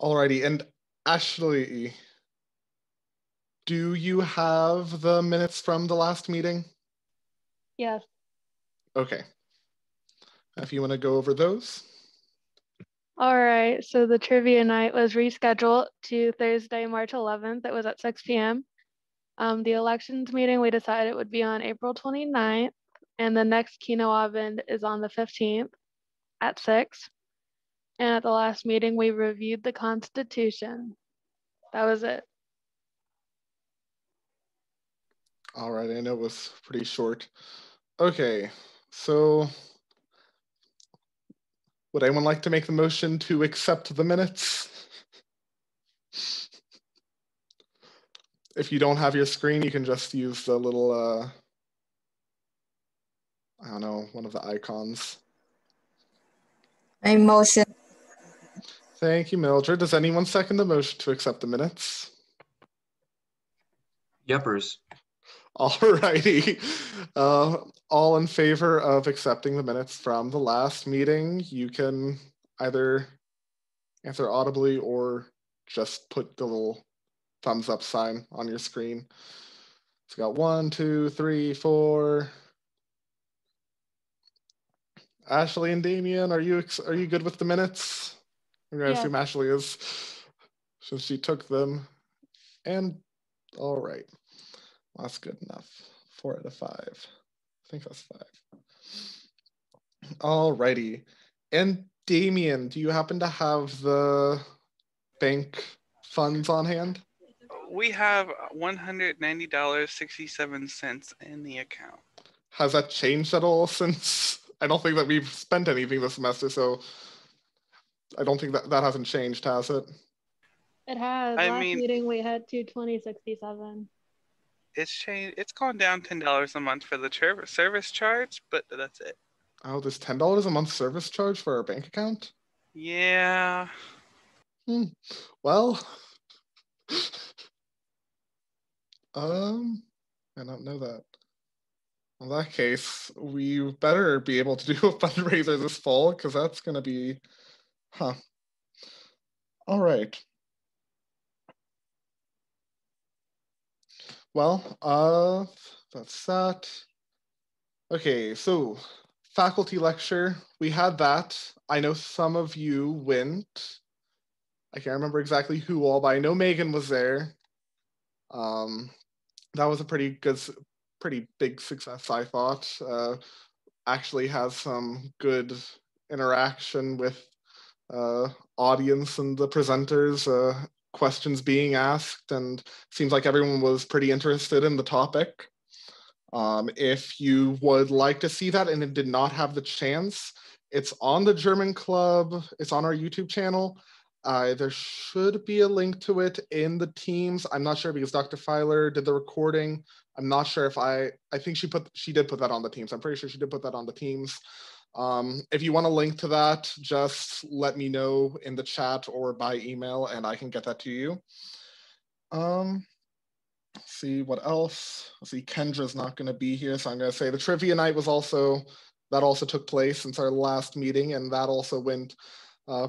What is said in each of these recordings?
Alrighty, and Ashley, do you have the minutes from the last meeting? Yes. Okay. If you want to go over those. All right. So the trivia night was rescheduled to Thursday, March 11th. It was at 6 p.m. The elections meeting, we decided it would be on April 29th, and the next Kino Abend is on the 15th at 6. And at the last meeting, we reviewed the Constitution. That was it. All right, I know it was pretty short. Okay, so would anyone like to make the motion to accept the minutes? If you don't have your screen, you can just use the little, I don't know, one of the icons. I motion. Thank you, Mildred. Does anyone second the motion to accept the minutes? Yuppers. All righty. All in favor of accepting the minutes from the last meeting, you can either answer audibly or just put the little thumbs up sign on your screen. So got 1, 2, 3, 4. Ashley and Damien, are you good with the minutes? I'm gonna assume Ashley is, since she took them. And all right, that's good enough. 4 out of 5. I think that's 5. All righty. And Damien, do you happen to have the bank funds on hand? We have $190.67 in the account. Has that changed at all since? I don't think that we've spent anything this semester, so I don't think that hasn't changed, has it? It has. Last meeting we had $220.67. It's changed. It's gone down $10 a month for the service charge, but that's it. Oh, there's $10 a month service charge for our bank account? Yeah. Well, I don't know that. In that case, we better be able to do a fundraiser this fall, because that's going to be, All right. Well, that's that. Okay, so faculty lecture, we had that. I know some of you went. I can't remember exactly who all, but I know Megan was there. That was a pretty big success, I thought. Actually has some good interaction with audience and the presenters, questions being asked, and seems like everyone was pretty interested in the topic. If you would like to see that and it did not have the chance, it's on the German Club, it's on our YouTube channel. There should be a link to it in the Teams. I'm not sure because Dr. Filer did the recording. I'm not sure if I think she did put that on the Teams. I'm pretty sure she did put that on the Teams. If you want a link to that, just let me know in the chat or by email and I can get that to you. Let's see what else. Let's see, Kendra's not going to be here, so I'm going to say the trivia night was also took place since our last meeting, and that also went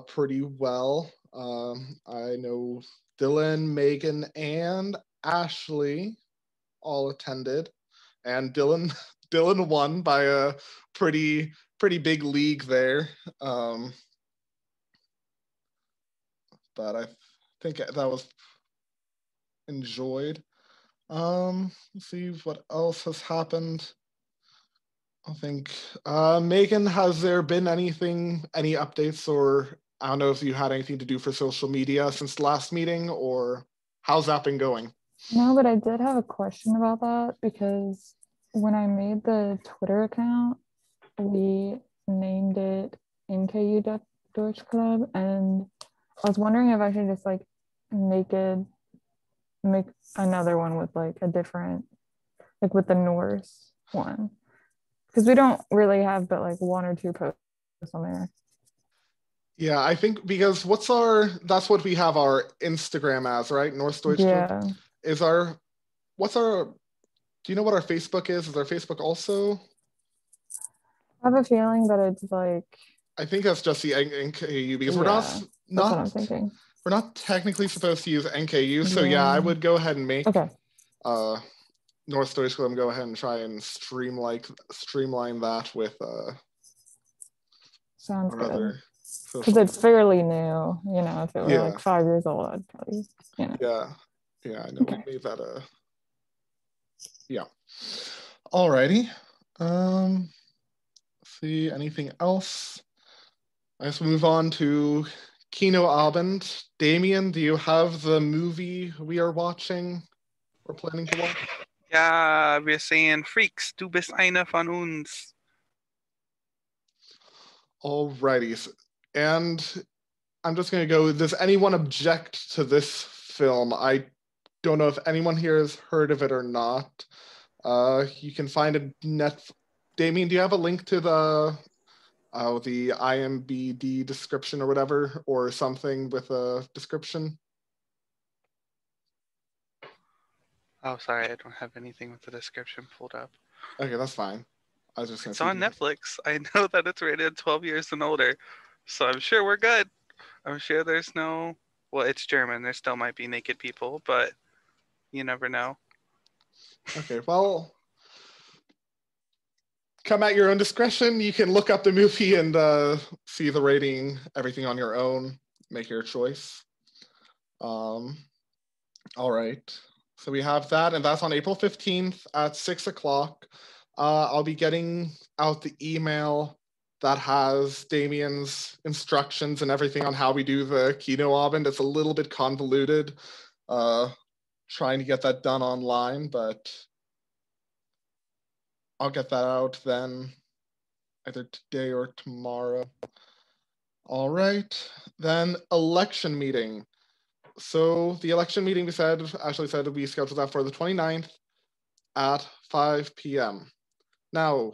pretty well. I know Dylan, Megan, and Ashley all attended, and Dylan won by a pretty big league there. But I think that was enjoyed. Let's see what else has happened. I think, Megan, has there been any updates, or I don't know if you had anything to do for social media since the last meeting, or how's that been going? No, but I did have a question about that because when I made the Twitter account, we named it NKU Deutschklub, and I was wondering if I should just like make another one with like a different, like with the Norse one, because we don't really have but like 1 or 2 posts on there. Yeah, I think because that's what we have our Instagram as, right? North Deutschland. Yeah. Do you know what our Facebook is? Is our Facebook also? I have a feeling that it's like, I think that's just the NKU because we're that's what I'm thinking. we're not technically supposed to use NKU, so yeah, I would go ahead and make North Deutschklub go ahead and try and streamline that with sounds good. other because it's fairly new. You know, if it were like 5 years old, I'd probably, you know. Yeah, I know. We made that Alrighty. See, anything else? I guess we move on to Kinoabend. Damien, do you have the movie we are watching or planning to watch? Ja, wir sehen Freaks. Du bist einer von uns. Alrighty. And I'm just going to go, does anyone object to this film? I don't know if anyone here has heard of it or not. You can find a Damien, do you have a link to the IMBD description or whatever, or something with a description? Oh, sorry, I don't have anything with the description pulled up. Okay, that's fine. I was just gonna It's on Netflix. I know that it's rated 12 years and older, so I'm sure we're good. I'm sure there's no, well, it's German. There still might be naked people, but you never know. Okay, well, come at your own discretion. You can look up the movie and see the rating, everything on your own. Make your choice. All right. So we have that, and that's on April 15th at 6 o'clock. I'll be getting out the email that has Damien's instructions and everything on how we do the Kinoabend. It's a little bit convoluted, trying to get that done online, but I'll get that out then, either today or tomorrow. All right, then election meeting. So the election meeting we said we scheduled that for the 29th at 5 p.m. Now,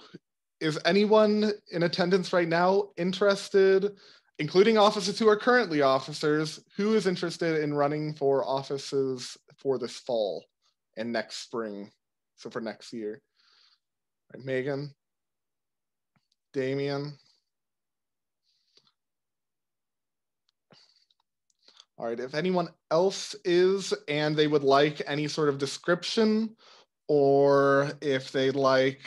is anyone in attendance right now interested, including officers who are currently officers, who is interested in running for offices for this fall and next spring, so for next year? Right, Megan, Damien. All right, if anyone else is and they would like any sort of description, or if they'd like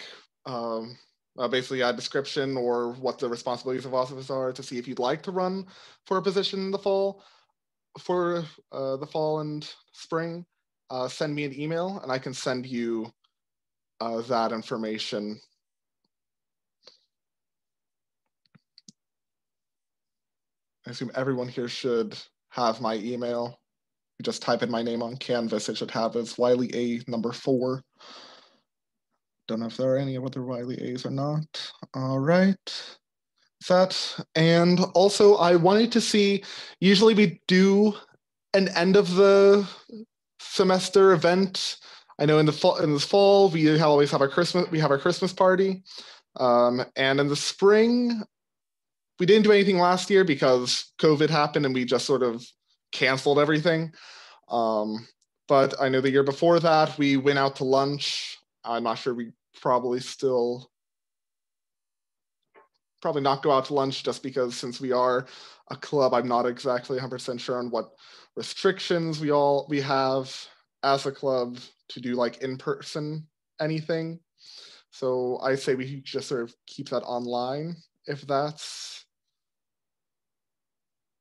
basically a description or what the responsibilities of officers are to see if you'd like to run for a position in the fall, for the fall and spring, send me an email and I can send you that information. I assume everyone here should have my email. You just type in my name on Canvas. It should have as Wiley A number 4. Don't know if there are any other Wiley A's or not. All right. That, and also I wanted to see, usually we do an end of the semester event. I know in this fall we always have our Christmas party. And in the spring, we didn't do anything last year because COVID happened and we just sort of canceled everything. But I know the year before that, we went out to lunch. I'm not sure, we probably not go out to lunch just because since we are a club, I'm not exactly 100% sure on what restrictions we have as a club to do like in-person anything. So I say we just sort of keep that online if that's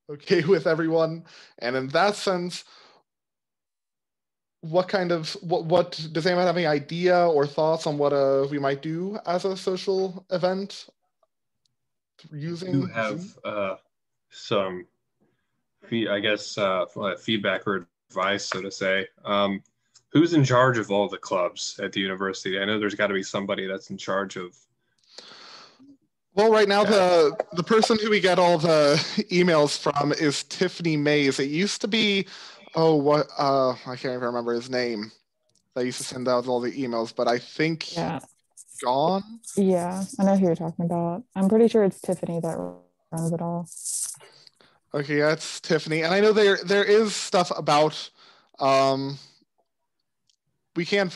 okay with everyone. And in that sense, what does anyone have any idea or thoughts on what we might do as a social event using you have some feedback or advice, so to say. Who's in charge of all the clubs at the university? I know there's got to be somebody that's in charge of. Well, right now the person who we get all the emails from is Tiffany Mays. It used to be, I can't even remember his name. That used to send out all the emails, but I think gone. Yeah, I know who you're talking about. I'm pretty sure it's Tiffany that runs it all. Okay, that's Tiffany, and I know there is stuff about. We can't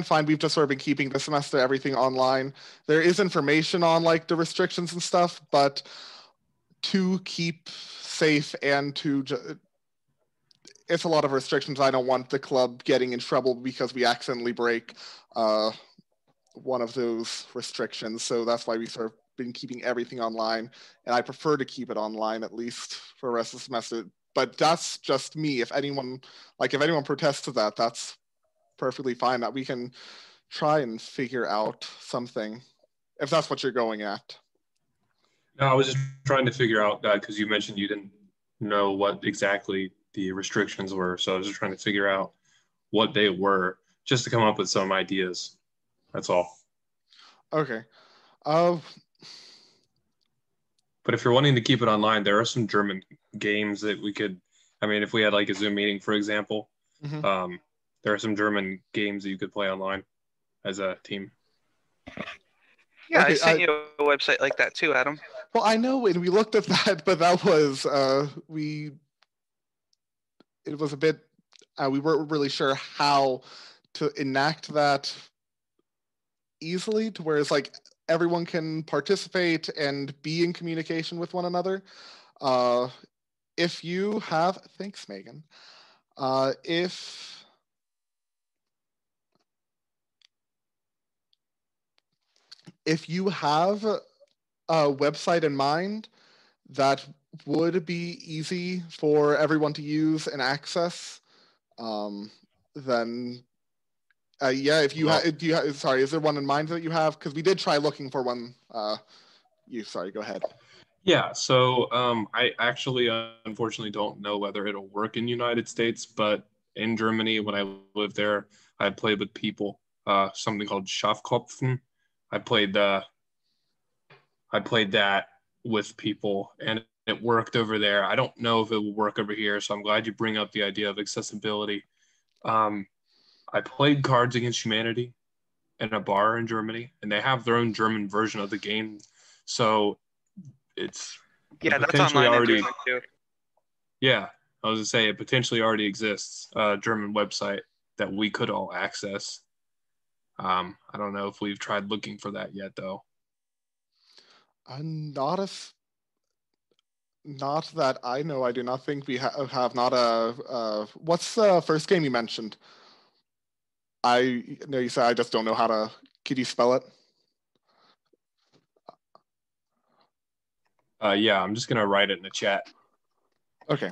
find. We've just sort of been keeping this semester everything online. There is information on like the restrictions and stuff, but to keep safe and to it's a lot of restrictions. I don't want the club getting in trouble because we accidentally break one of those restrictions. So that's why we sort of been keeping everything online. And I prefer to keep it online, at least for the rest of the semester. But that's just me. If anyone protests to that, that's perfectly fine. That we can try and figure out something, if that's what you're going at. No, I was just trying to figure out that because you mentioned you didn't know what exactly the restrictions were. So I was just trying to figure out what they were just to come up with some ideas. That's all. Okay. But if you're wanting to keep it online, there are some German games that we could, I mean, if we had like a Zoom meeting, for example, there are some German games that you could play online as a team. Yeah, Okay, I sent you a website like that too, Adam. Well, I know, and we looked at that, but that was, it was a bit, we weren't really sure how to enact that easily to where it's like everyone can participate and be in communication with one another. If you have, thanks, Megan. If you have a website in mind that would be easy for everyone to use and access, then yeah, if you sorry, is there one in mind that you have? Because we did try looking for one. Sorry, go ahead. Yeah, so I actually unfortunately don't know whether it'll work in the United States, but in Germany, when I lived there, I played with people, something called Schafkopfen. I played that with people, and it worked over there. I don't know if it will work over here, so I'm glad you bring up the idea of accessibility. I played Cards Against Humanity in a bar in Germany, and they have their own German version of the game. So it's that's online already. In German too. Yeah, I was gonna say it potentially already exists, a German website that we could all access. I don't know if we've tried looking for that yet, though. Not that I know. I do not think we have not a. What's the first game you mentioned? I know you said I just don't know how to. Could you spell it? Yeah, I'm just gonna write it in the chat. Okay.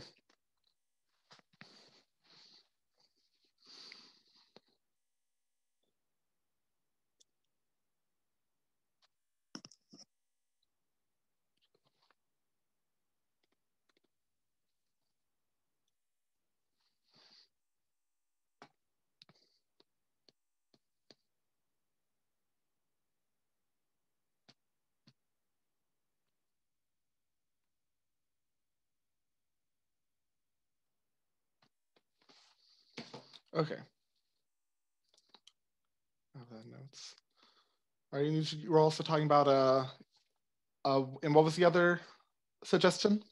Okay. Notes. All right, you were also talking about and what was the other suggestion?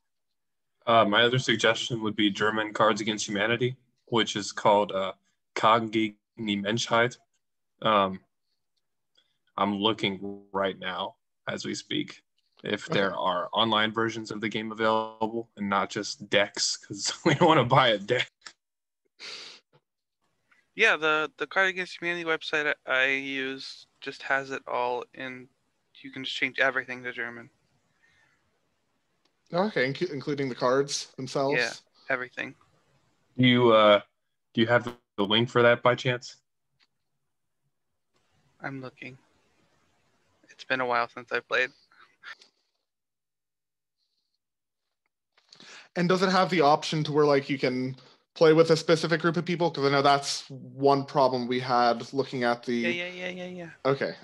My other suggestion would be German Cards Against Humanity, which is called Kagen gegen die Menschheit. I'm looking right now as we speak if there are online versions of the game available and not just decks, because we don't want to buy a deck. Yeah, the Card Against Humanity website I use just has it all in. You can just change everything to German. Okay, including the cards themselves. Yeah, everything. Do you have the link for that by chance? I'm looking. It's been a while since I played. And does it have the option to where like you can play with a specific group of people? Because I know that's one problem we had looking at the. Yeah. Okay.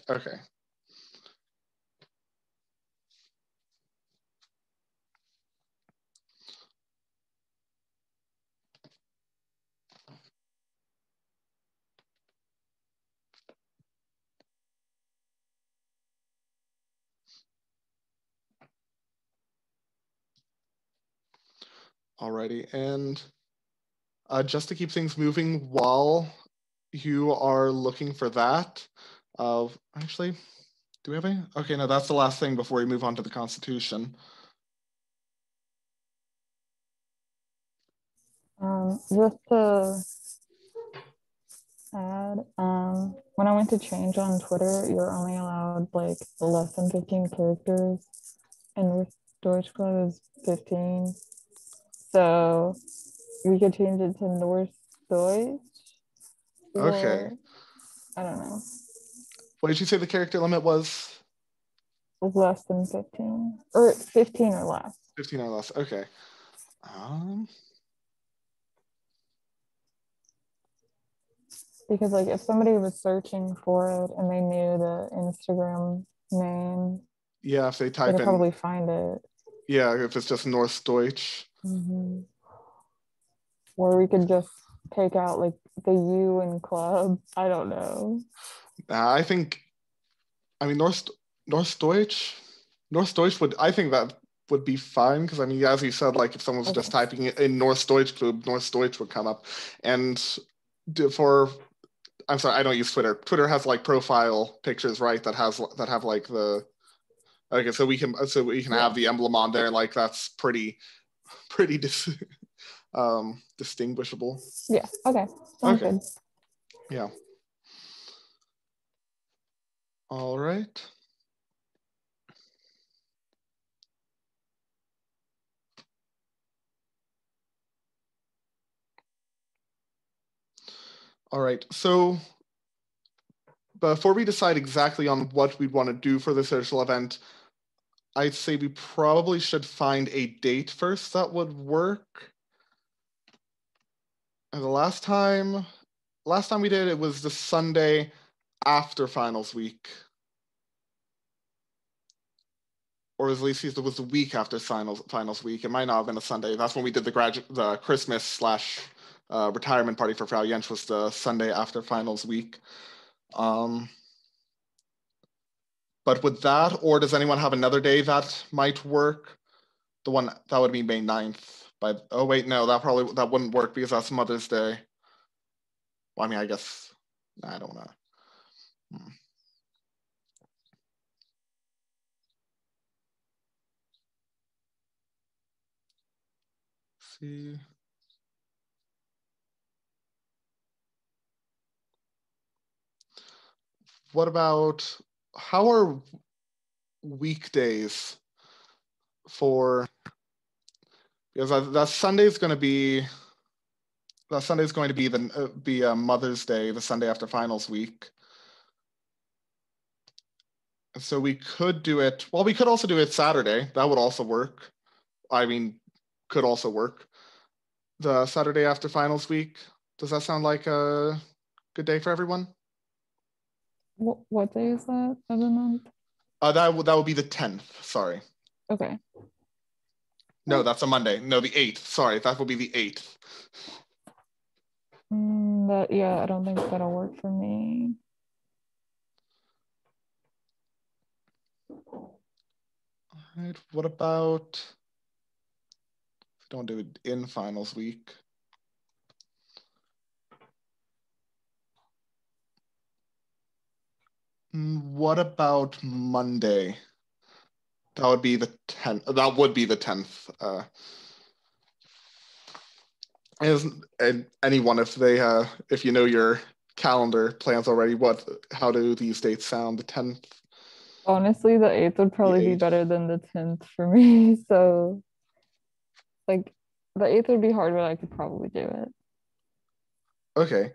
Alrighty, and just to keep things moving while you are looking for that, actually, do we have any? Okay, no, that's the last thing before we move on to the Constitution. Just to add, when I went to change on Twitter, you're only allowed like less than 15 characters, and with Deutschklub is 15. So we could change it to North Deutsch. Okay. I don't know. What did you say the character limit was? Less than 15 or 15 or less. 15 or less. Okay. Because like if somebody was searching for it and they knew the Instagram name, yeah, if they they type could in, probably find it. yeah, if it's just North Deutsch. Mm-hmm. Or we could just take out like the U in club. I don't know. I think, I mean, North Deutsch would, I think that would be fine, because I mean, as you said, like if someone was just typing it in Deutschklub, North Deutsch would come up. And for, I'm sorry, I don't use Twitter. Twitter has like profile pictures, right? That have like the, okay, so we can have the emblem on there. Like that's pretty distinguishable. Yeah. Okay. Sounds good. Yeah. All right. All right. So before we decide exactly on what we want to do for the social event, I'd say we probably should find a date first that would work. And the last time we did it was the Sunday after finals week. Or at least it was the week after finals week. It might not have been a Sunday. That's when we did the Christmas / retirement party for Frau Jentsch, was the Sunday after finals week. But with that, or does anyone have another day that might work? The one that would be May 9th. But oh wait, no, that wouldn't work because that's Mother's Day. Well, I mean, I guess I don't know. See. What about, how are weekdays for, because that Sunday's going to be Mother's Day, the Sunday after finals week. So we could do it, well, we could also do it Saturday. That would also work. I mean, could also work. The Saturday after finals week. Does that sound like a good day for everyone? What day is that of the month? That would be the 10th. Sorry. Okay. No, that's a Monday. No, the 8th. Sorry, that will be the 8th. Yeah, I don't think that'll work for me. All right. What about, don't do it in finals week. What about Monday? That would be the 10th. That would be the 10th. And anyone, if you know your calendar plans already, how do these dates sound? The 10th? Honestly, the 8th would probably be better than the 10th for me. So like the 8th would be hard, but I could probably do it. Okay.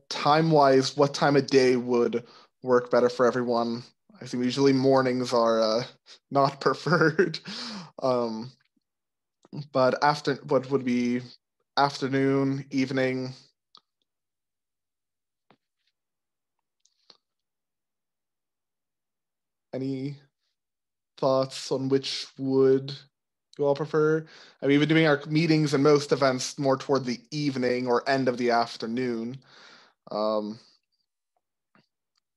Time-wise, what time of day would work better for everyone? I think usually mornings are not preferred. But what would be afternoon, evening? Any thoughts on which would you all prefer? I mean, we've been doing our meetings and most events more toward the evening or end of the afternoon.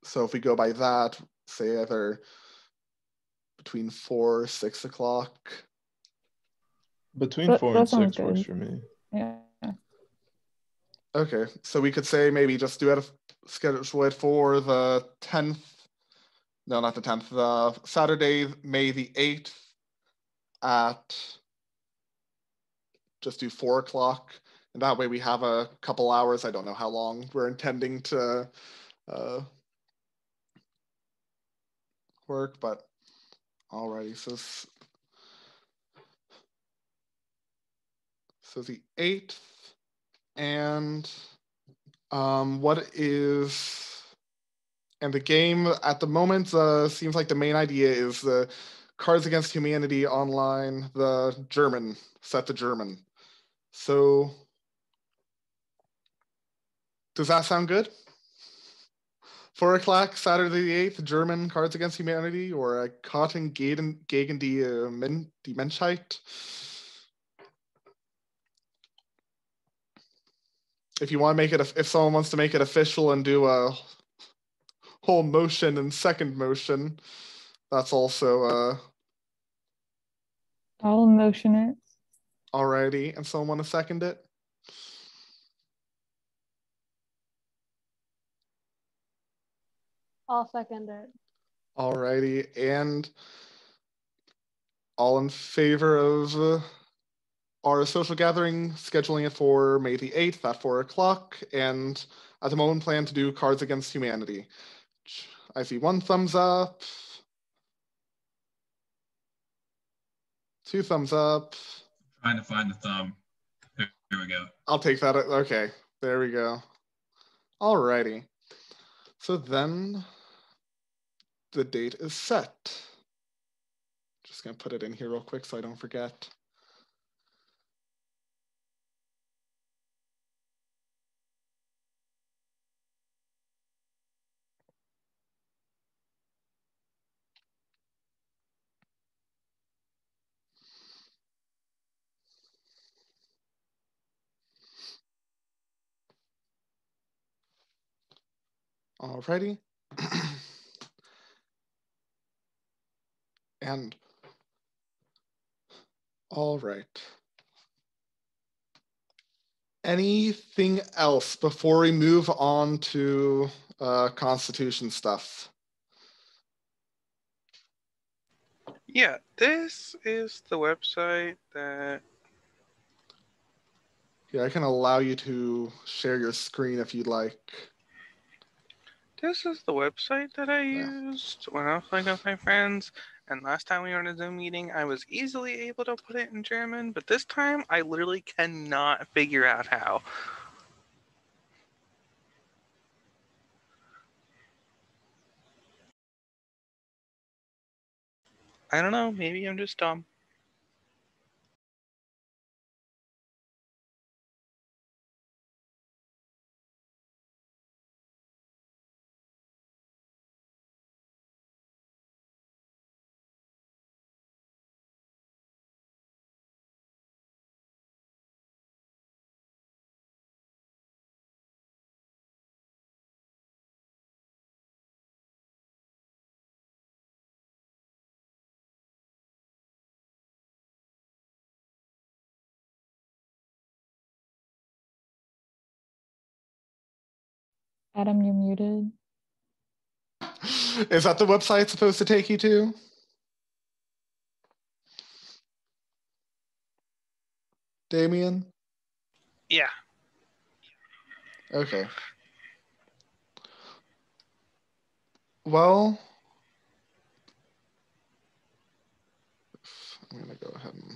So if we go by that, say either between 4 or 6 o'clock. Between 4 and 6 works for me. Yeah. Okay, so we could say maybe just schedule it for the 10th. No, not the 10th. The Saturday, May the 8th at, just do 4 o'clock. And that way we have a couple hours. I don't know how long we're intending to work, but alrighty. So the 8th, and and the game at the moment seems like the main idea is the Cards Against Humanity online, the German, set to German. So does that sound good? 4 o'clock, Saturday the 8th, German Cards Against Humanity, or Karten gegen die Menschheit. If you want to make it, if someone wants to make it official and do a whole motion and second motion, that's also I'll motion it. alrighty. And someone want to second it? I'll second it. Alrighty, and all in favor of our social gathering, scheduling it for May the 8th at 4 o'clock, and at the moment plan to do Cards Against Humanity. I see 1 thumbs up, 2 thumbs up. Trying to find the thumb. Here we go. I'll take that. Okay, there we go. Alrighty. So then the date is set. Just gonna put it in here real quick so I don't forget. Alrighty. And all right. Anything else before we move on to Constitution stuff? Yeah, this is the website that... Yeah, I can allow you to share your screen if you'd like. This is the website that I used when I was playing with my friends. And last time we were in a Zoom meeting, I was easily able to put it in German. But this time, I literally cannot figure out how. I don't know. Maybe I'm just dumb. Adam, you're muted. Is that the website supposed to take you to? Damien? Yeah. Okay. Well, I'm going to go ahead and...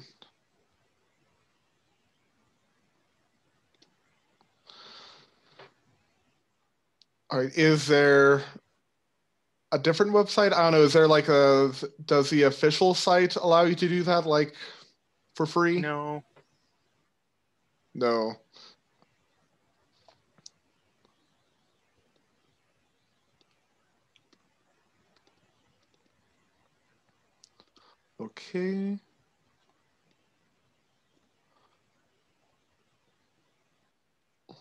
All right, is there a different website? I don't know, is there like does the official site allow you to do that, like, for free? No. No. Okay.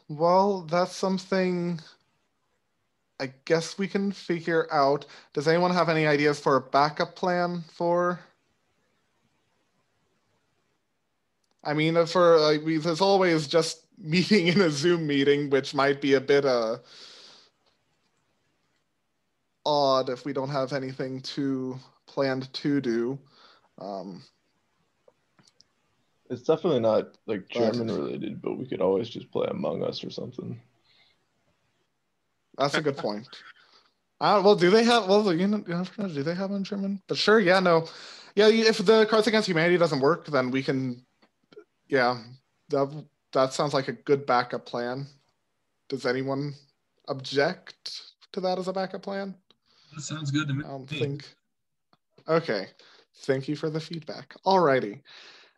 Well, that's something I guess we can figure out. Does anyone have any ideas for a backup plan for? I mean, there's always just meeting in a Zoom meeting, which might be a bit odd if we don't have anything planned to do. It's definitely not like German related, but we could always just play Among Us or something. That's a good point. Well, do they have? Well, you never know. Do they have in German? But sure, yeah, no, yeah. If the Cards Against Humanity doesn't work, then we can. Yeah, that sounds like a good backup plan. Does anyone object to that as a backup plan? That sounds good to me. I don't think. Okay, thank you for the feedback. Alrighty.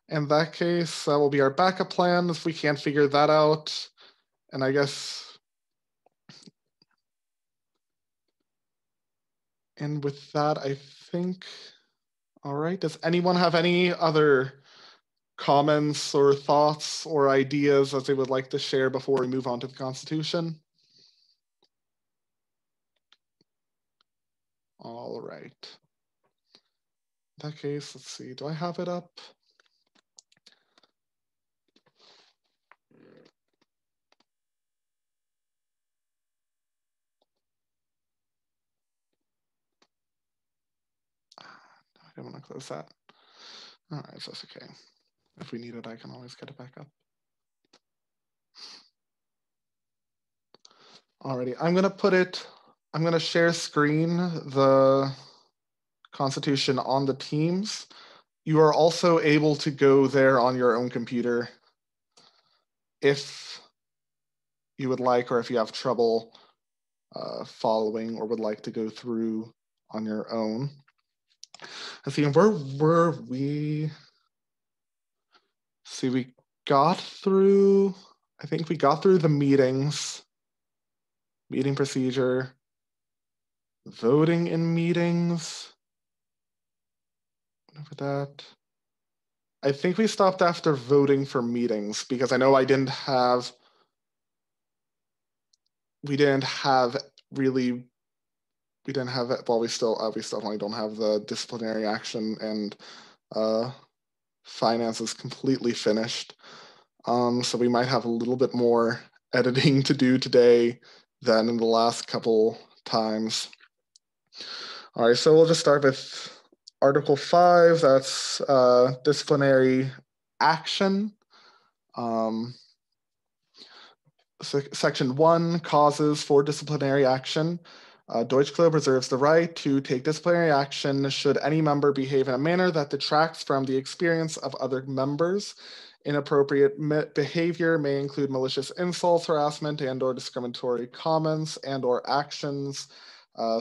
In that case, that will be our backup plan if we can't figure that out. And I guess. And with that, I think. All right. Does anyone have any other comments or thoughts or ideas that they would like to share before we move on to the Constitution? All right. In that case, let's see. Do I have it up? I don't want to close that. All right, so that's okay. If we need it, I can always get it back up. Alrighty, I'm gonna share screen the Constitution on the Teams. You are also able to go there on your own computer if you would like, or if you have trouble following or would like to go through on your own. Let's see, where were we? See, we got through, I think we got through the meetings, meeting procedure, voting in meetings. Over that. I think we stopped after voting for meetings because I know we didn't have really, well, we still definitely don't have the disciplinary action and finances completely finished. So we might have a little bit more editing to do today than in the last couple times. All right, so we'll just start with Article 5, that's disciplinary action. Section 1, causes for disciplinary action. Deutschklub reserves the right to take disciplinary action should any member behave in a manner that detracts from the experience of other members. Inappropriate behavior may include malicious insults, harassment, and/or discriminatory comments and/or actions.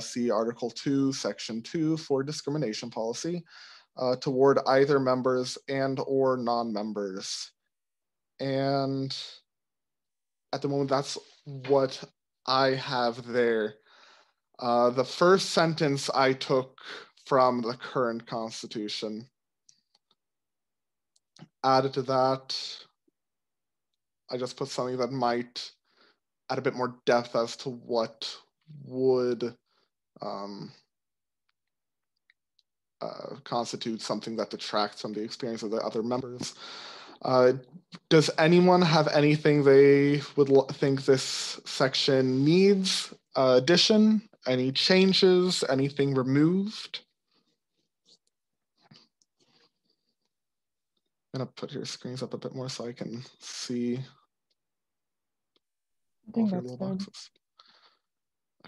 See Article 2, Section 2 for discrimination policy toward either members and/or non-members. And at the moment, that's what I have there. The first sentence I took from the current Constitution. Added to that, I just put something that might add a bit more depth as to what would constitute something that detracts from the experience of the other members. Does anyone have anything they would think this section needs addition? Any changes? Anything removed? I'm gonna put your screens up a bit more so I can see all of your little boxes.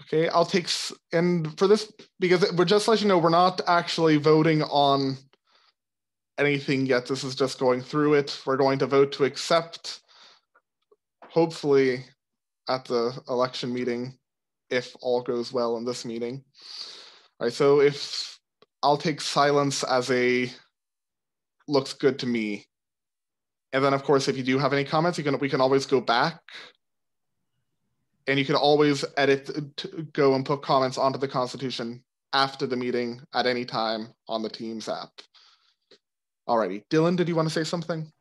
Okay, I'll take, and for this, because we're just letting you know, we're not actually voting on anything yet. This is just going through it. We're going to vote to accept, hopefully at the election meeting, if all goes well in this meeting. All right, so if I'll take silence as a looks good to me. And then of course, if you do have any comments, we can always go back and you can always go and put comments onto the Constitution after the meeting at any time on the Teams app. Alrighty, Dylan, did you want to say something?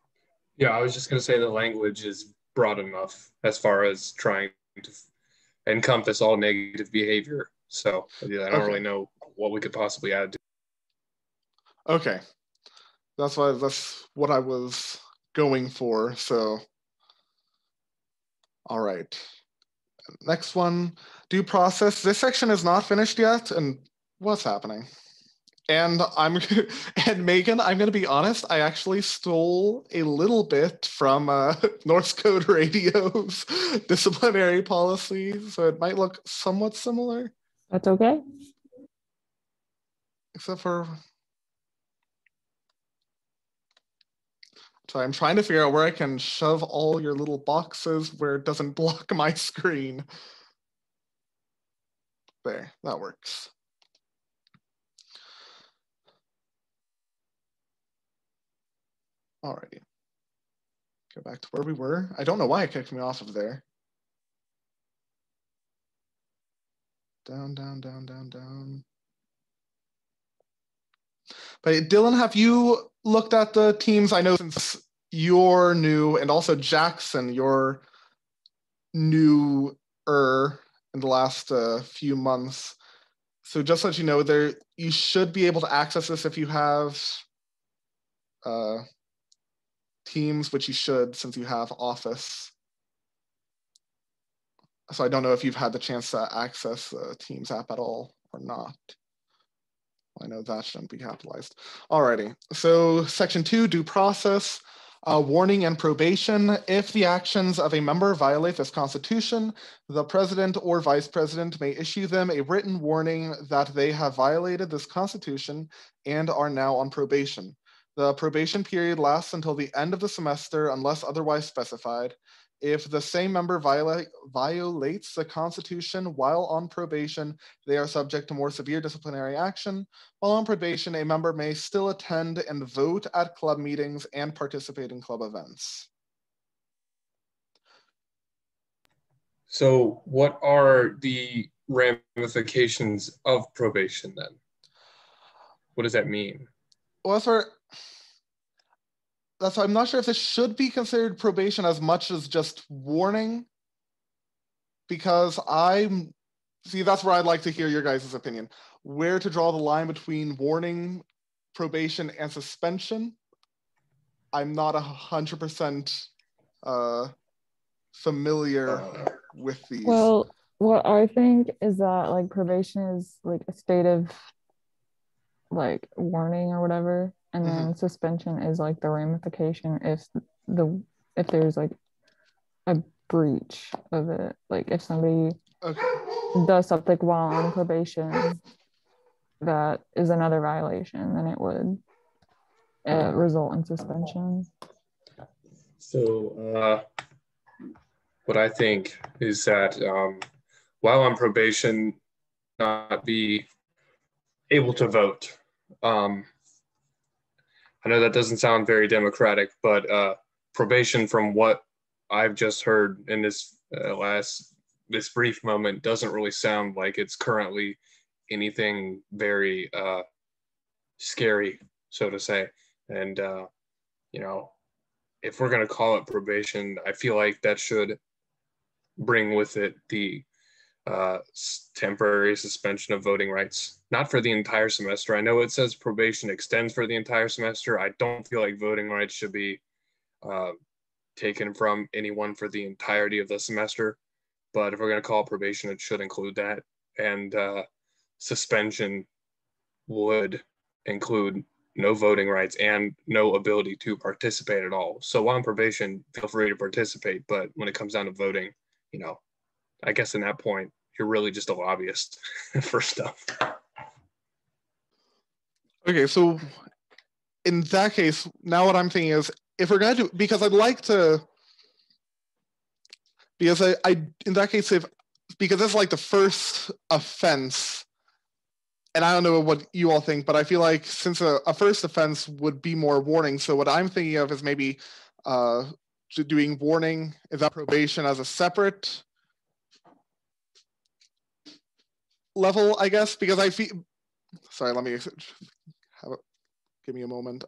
Yeah, I was just going to say the language is broad enough as far as trying to encompass all negative behavior. So yeah, I don't really know what we could possibly add to. Okay, that's what I was going for. So, all right. Next one, due process. This section is not finished yet, and what's happening? And and Megan, I'm going to be honest, I actually stole a little bit from North Code Radio's disciplinary policy, so it might look somewhat similar. That's okay. Except for, so I'm trying to figure out where I can shove all your little boxes where it doesn't block my screen. There, that works. Alrighty. Go back to where we were. I don't know why it kicked me off of there. Down, down, down, down, down. But Dylan, have you looked at the teams? I know since you're new, and also Jackson, you're newer in the last few months. So just so you know, there you should be able to access this if you have Teams, which you should since you have Office. So I don't know if you've had the chance to access the Teams app at all or not. I know that shouldn't be capitalized. Alrighty, so section 2, due process, warning and probation. If the actions of a member violate this constitution, the president or vice president may issue them a written warning that they have violated this constitution and are now on probation. The probation period lasts until the end of the semester unless otherwise specified. If the same member violates the Constitution while on probation, they are subject to more severe disciplinary action. While on probation, a member may still attend and vote at club meetings and participate in club events. So what are the ramifications of probation then? What does that mean? Well, that's why I'm not sure if this should be considered probation as much as just warning, because that's where I'd like to hear your guys' opinion. Where to draw the line between warning, probation, and suspension, I'm not 100% familiar with these. Well, what I think is that like probation is like a state of like warning or whatever, and then suspension is like the ramification if there's like a breach of it. Like if somebody does something while on probation that is another violation, then it would result in suspension. So what I think is that while on probation, not be able to vote. I know that doesn't sound very democratic, but probation, from what I've just heard in this this brief moment, doesn't really sound like it's currently anything very scary, so to say. And you know, if we're going to call it probation, I feel like that should bring with it the temporary suspension of voting rights, not for the entire semester. I know it says probation extends for the entire semester. I don't feel like voting rights should be taken from anyone for the entirety of the semester. But if we're going to call it probation, it should include that. And suspension would include no voting rights and no ability to participate at all. So while on probation, feel free to participate. But when it comes down to voting, you know, I guess in that point, you're really just a lobbyist for stuff. Okay, so in that case, now what I'm thinking is, if we're going to do, because I'd like to, because I in that case, because it's like the first offense, and I don't know what you all think, but I feel like since a first offense would be more warning, so what I'm thinking of is maybe doing warning, is that probation as a separate level, I guess, because I feel, sorry, let me give me a moment.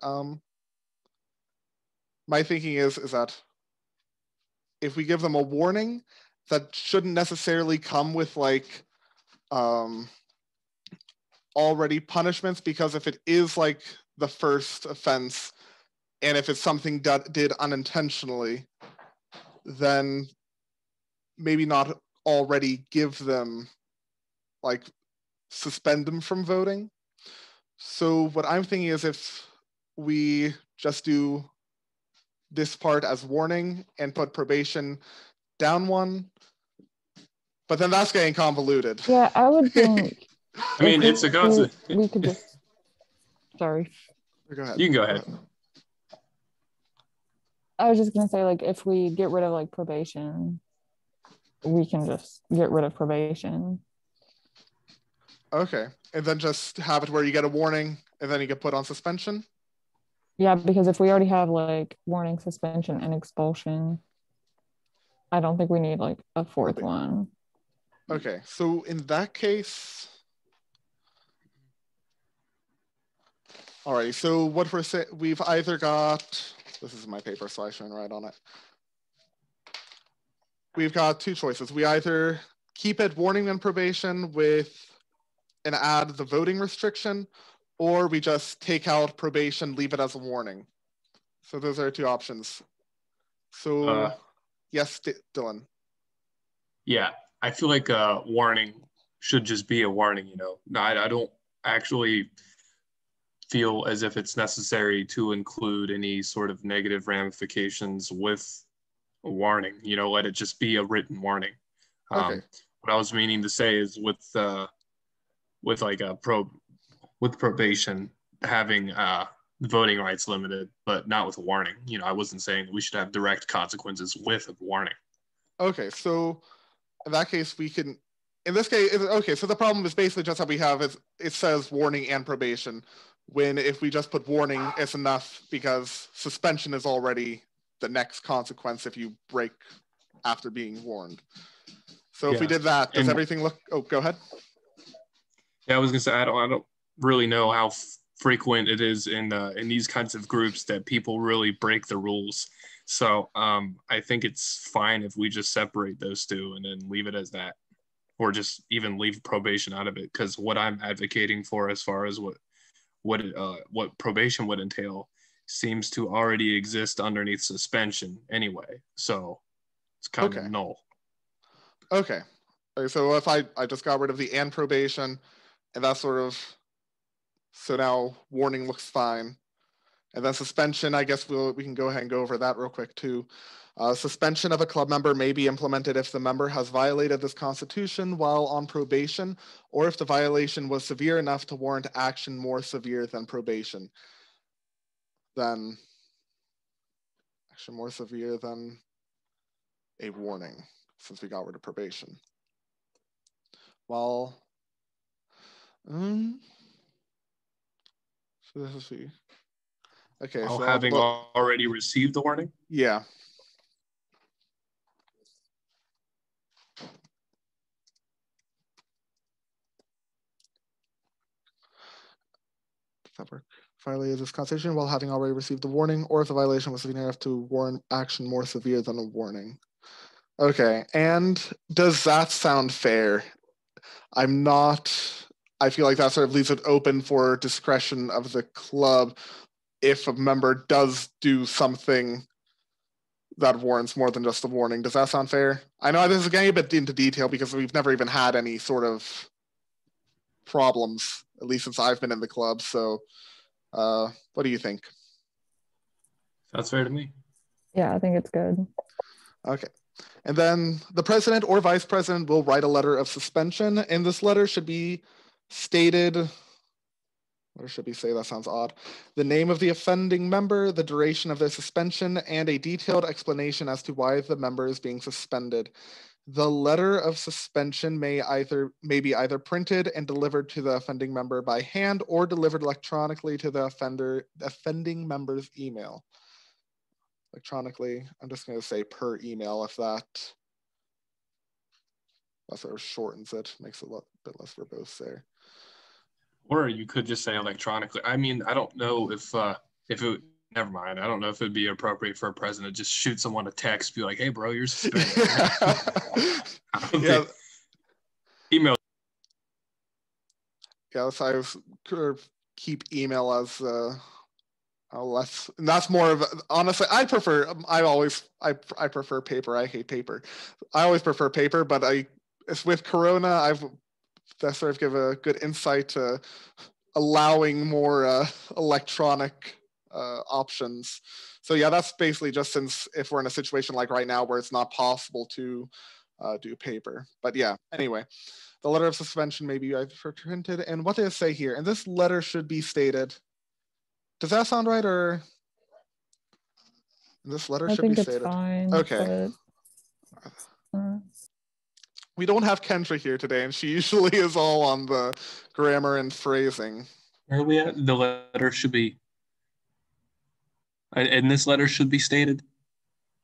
My thinking is that if we give them a warning, that shouldn't necessarily come with like already punishments, because if it is like the first offense, and if it's something that did unintentionally, then maybe not already give them, like, suspend them from voting. So what I'm thinking is if we just do this part as warning and put probation down one, but then that's getting convoluted. Yeah, I would think. I mean, if it's a concept. we could just. Sorry. Go ahead. You can go ahead. I was just gonna say, like, if we get rid of like probation, we can just get rid of probation. Okay, and then just have it where you get a warning and then you get put on suspension? Yeah, because if we already have like warning, suspension, and expulsion, I don't think we need like a fourth one. Okay, so in that case, alrighty, so what we're saying, we've either got, this is my paper, so I shouldn't write on it. We've got two choices. We either keep it warning and probation and add the voting restriction, or we just take out probation, leave it as a warning. So those are two options. So yes, Dylan. Yeah, I feel like a warning should just be a warning, I don't actually feel as if it's necessary to include any sort of negative ramifications with a warning, let it just be a written warning. Okay. What I was meaning to say is with probation having voting rights limited, but not with a warning. I wasn't saying that we should have direct consequences with a warning. Okay, so in that case, we can, in this case, okay, so the problem is basically just how we have is it says warning and probation, when if we just put warning, it's enough because suspension is already the next consequence if you break after being warned. So if we did that, does everything look, oh, go ahead. Yeah, I was gonna say, I don't really know how frequent it is in these kinds of groups that people really break the rules. So I think it's fine if we just separate those two and then leave it as that, or just even leave probation out of it. Because what I'm advocating for, as far as what probation would entail, seems to already exist underneath suspension anyway. So it's kind of null. Okay. So if I just got rid of the and probation, and that sort of, so now warning looks fine. And then suspension, I guess we can go ahead and go over that real quick too. Suspension of a club member may be implemented if the member has violated this constitution while on probation, or if the violation was severe enough to warrant action more severe than probation. Then action more severe than a warning, since we got rid of probation. Well, so let's see. Okay, so having already received the warning? Yeah. Does that work? Violated this constitution while having already received the warning, or if the violation was severe enough to warrant action more severe than a warning. Okay, and does that sound fair? I feel like that sort of leaves it open for discretion of the club if a member does do something that warrants more than just a warning. Does that sound fair? I know this is getting a bit into detail because we've never even had any sort of problems, at least since I've been in the club. So what do you think? Sounds fair to me. Yeah, I think it's good. Okay. And then the president or vice president will write a letter of suspension, and this letter should be stated, what should we say? That sounds odd. The name of the offending member, the duration of their suspension, and a detailed explanation as to why the member is being suspended. The letter of suspension may be either printed and delivered to the offending member by hand or delivered electronically to the offending member's email. Electronically, I'm just going to say per email if that sort of shortens it, makes it a bit less verbose there. Or you could just say electronically. I mean, I don't know if it, never mind. I don't know if it'd be appropriate for a president to just shoot someone a text, be like, hey, bro, you're suspended. I don't think email. Yeah, so I was keep email as less, and that's more of, honestly, I prefer paper. I hate paper. I always prefer paper, but it's with Corona, I've that sort of give a good insight to allowing more electronic options. So yeah, that's basically just since if we're in a situation like right now where it's not possible to do paper. But yeah, anyway, the letter of suspension may be printed. And what did it say here? And this letter should be stated. Does that sound right, or this letter I should be think it's stated? fine. Okay. But, We don't have Kendra here today, and she usually is all on the grammar and phrasing. Where are we at? The letter should be, and this letter should be stated.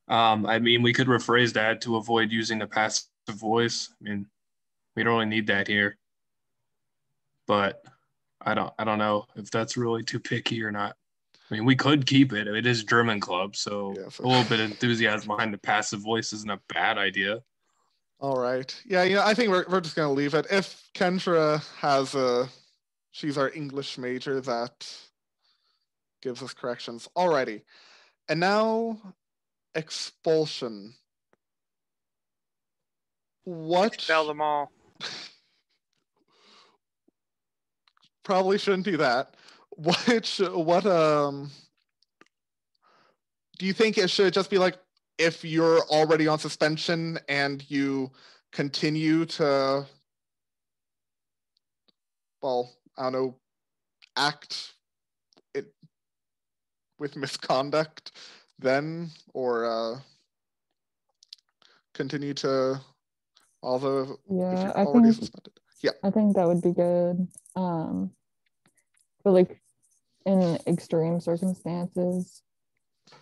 I mean, we could rephrase that to avoid using the passive voice. I mean, we don't really need that here. But I don't know if that's really too picky or not. I mean, we could keep it. It is German club, so Yeah, a little bit of enthusiasm behind the passive voice isn't a bad idea. All right. Yeah, I think we're just going to leave it. If Kendra has she's our English major that gives us corrections. Alrighty. And now expulsion. What? Expel them all. Probably shouldn't do that. What do you think it should just be like if you're already on suspension and you continue to, well, I don't know, act it with misconduct then, or continue to, although if yeah, you're I already think suspended. Yeah. I think that would be good. But like in extreme circumstances,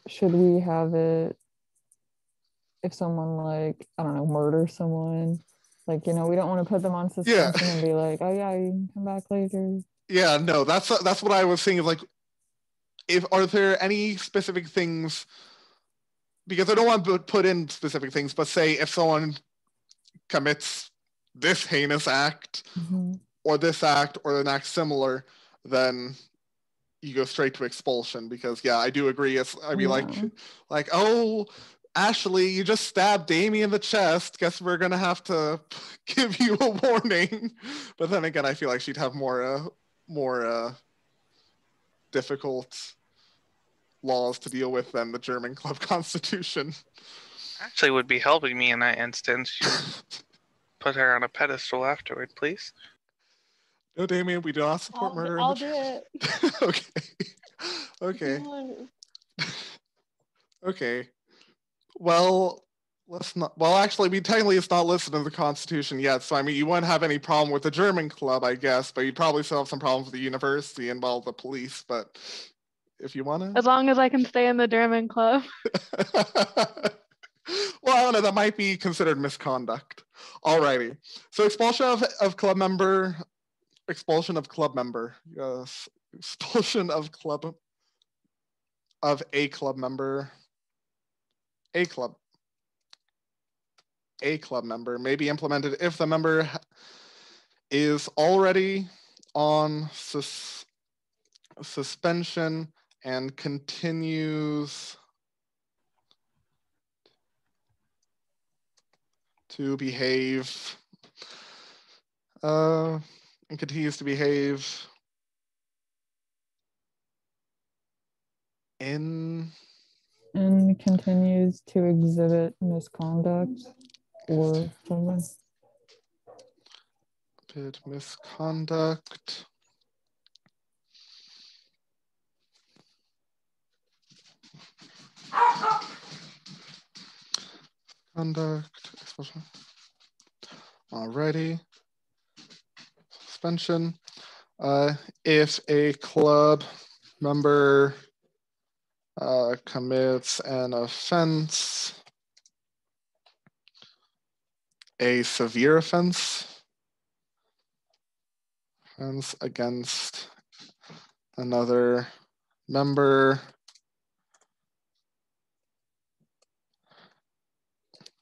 should we have it if someone like, I don't know, murders someone? Like, we don't want to put them on suspension and be like, oh yeah, you can come back later. Yeah, no, that's what I was thinking. Like, are there any specific things? Because I don't want to put in specific things, but say if someone commits this heinous act, or this act, or an act similar, then you go straight to expulsion. Because yeah, I do agree. Like, oh, Ashley, you just stabbed Damien in the chest. Guess we're gonna have to give you a warning. But then again, I feel like she'd have more difficult laws to deal with than the German club constitution. Actually, would be helping me in that instance. You put her on a pedestal afterward, please. No, Damien, we do not support murder. I'll do it. Okay. Okay. Well, let's not. Well, actually, technically it's not listed in the Constitution yet. So I mean, you wouldn't have any problem with the German club, I guess, but you'd probably still have some problems with the university and the police. But if you want to, as long as I can stay in the German club. Well, I don't know. That might be considered misconduct. Alrighty. So expulsion of club member. Expulsion of club member. Yes. Expulsion of a club member. A club member may be implemented if the member is already on suspension and continues to behave and continues to exhibit misconduct or something. Misconduct. Alrighty. Suspension. If a club member commits an offense, a severe offense against another member,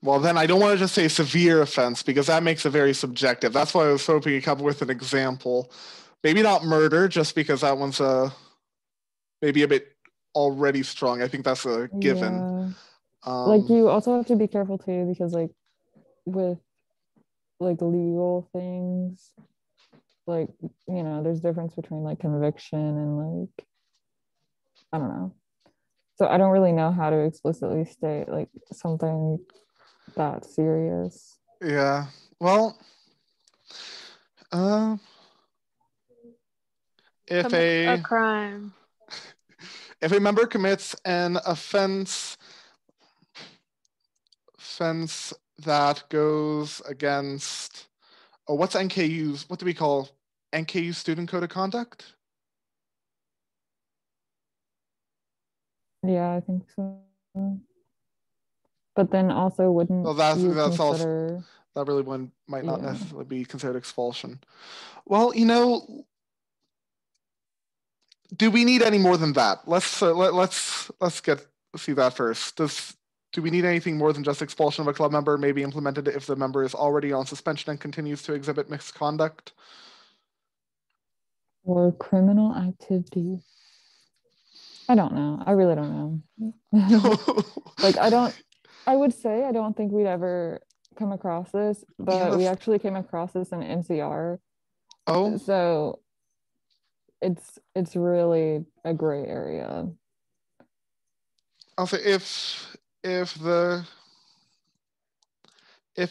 well, then I don't want to just say severe offense because that makes it very subjective. That's why I was hoping to come up with an example. Maybe not murder, just because that one's maybe a bit already strong. I think that's a given. Yeah. Like you also have to be careful too, because like with like legal things, like, there's difference between like conviction and like, I don't know. So I don't really know how to explicitly state like something that serious. Yeah. Well, if Commits a a crime. if a member commits an offense that goes against, what's NKU's, what do we call NKU student code of conduct? Yeah, I think so. But then also wouldn't Well, that's you also consider that really one might not Yeah. necessarily be considered expulsion. Well, do we need any more than that? Let's see that first. Do we need anything more than just expulsion of a club member, maybe implemented if the member is already on suspension and continues to exhibit misconduct? or criminal activity? I don't know. I really don't know. Like I would say I don't think we'd ever come across this, but we actually came across this in NCR. Oh, So it's really a gray area. I'll say if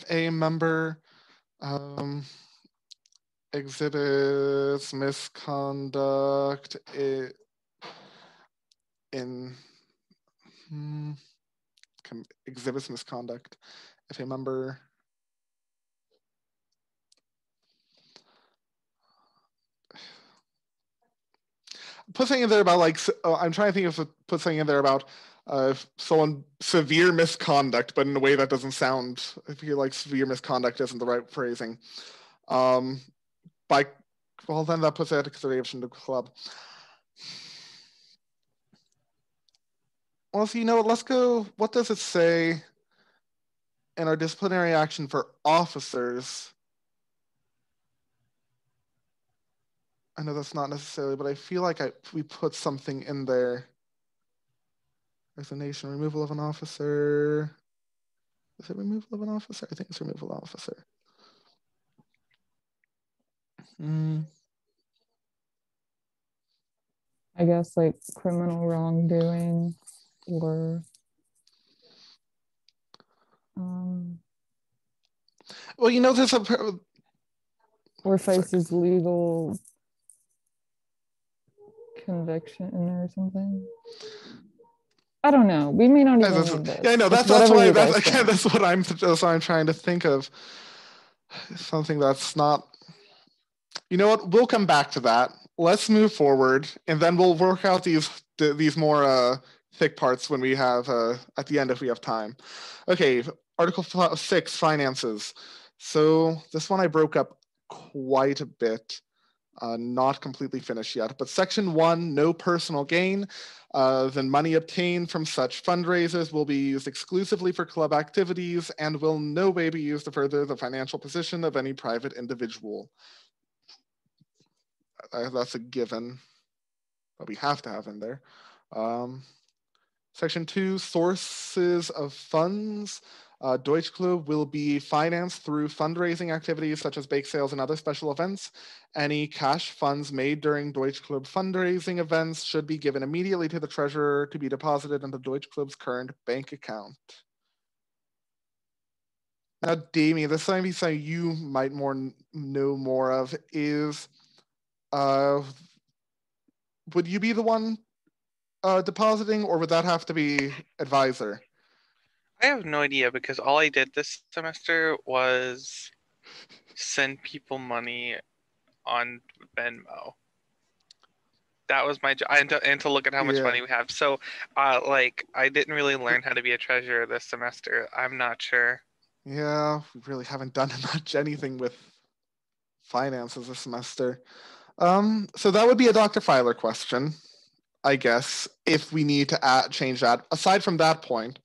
a member exhibits misconduct exhibits misconduct, if a member put something in there about like, I'm trying to think of put something in there about someone severe misconduct, but in a way that doesn't sound, I feel like severe misconduct isn't the right phrasing. Well, then that puts that into consideration to the club. Well, so let's go. What does it say in our disciplinary action for officers? I know that's not necessarily, but I feel like we put something in there. Resignation, removal of an officer. Is it removal of an officer? I think it's removal of an officer. I guess like criminal wrongdoing or well, there's or faces legal conviction or something. I don't know. We may not even need this. Yeah, I know. It's That's why think. that's what I'm trying to think of. Something that's not. You know what? We'll come back to that. Let's move forward, and then we'll work out these more thick parts when we have at the end if we have time. Okay, Article 6, finances. So this one I broke up quite a bit. Not completely finished yet, but Section 1, no personal gain. Then money obtained from such fundraisers will be used exclusively for club activities and will no way be used to further the financial position of any private individual. That's a given, but we have to have in there. Section 2, sources of funds. Deutschklub will be financed through fundraising activities such as bake sales and other special events. Any cash funds made during Deutschklub fundraising events should be given immediately to the treasurer to be deposited into Deutschklub's current bank account. Now, Damien, this might be something you might know more of is, would you be the one depositing, or would that have to be advisor? I have no idea because all I did this semester was send people money on Venmo. That was my job, and to look at how much money we have. So, like, I didn't really learn how to be a treasurer this semester. I'm not sure. Yeah, we really haven't done much anything with finances this semester. So that would be a Dr. Filer question, I guess, if we need to change that. Aside from that point,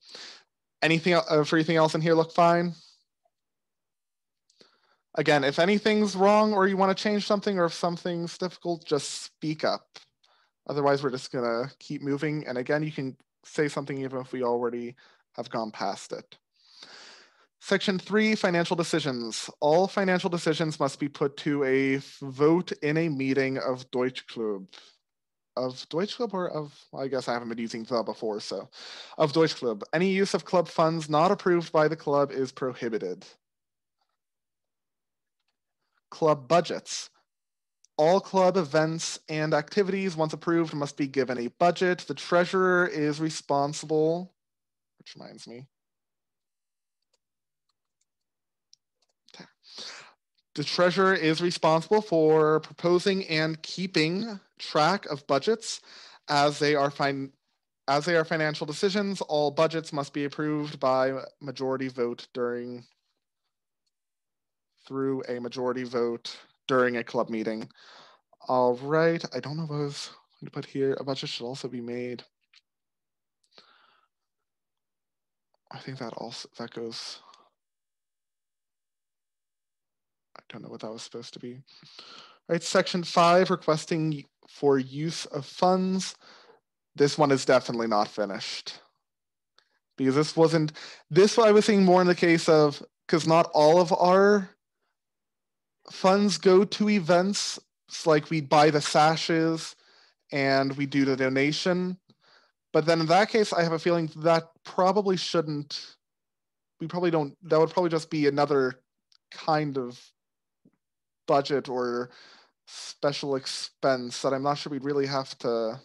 everything else in here look fine? Again, if anything's wrong or you want to change something or if something's difficult, just speak up. Otherwise, we're just going to keep moving. And again, you can say something even if we already have gone past it. Section 3, financial decisions. All financial decisions must be put to a vote in a meeting of Deutschklub. Of Deutschklub or of, well, I guess I haven't been using the before, so. Of Deutschklub. Any use of club funds not approved by the club is prohibited. Club budgets. All club events and activities, once approved, must be given a budget. The treasurer is responsible, which reminds me. The treasurer is responsible for proposing and keeping track of budgets as they are financial decisions. All budgets must be approved by majority vote through a majority vote during a club meeting. All right, I don't know what I was going to put here. A budget should also be made. I think that goes. I don't know what that was supposed to be. All right, section 5, requesting for use of funds. This one is definitely not finished. Because this I was seeing more in the case of, because not all of our funds go to events. It's like we buy the sashes and we do the donation. But then in that case, I have a feeling that probably shouldn't, that would probably just be another kind of budget or special expense that I'm not sure we'd really have to.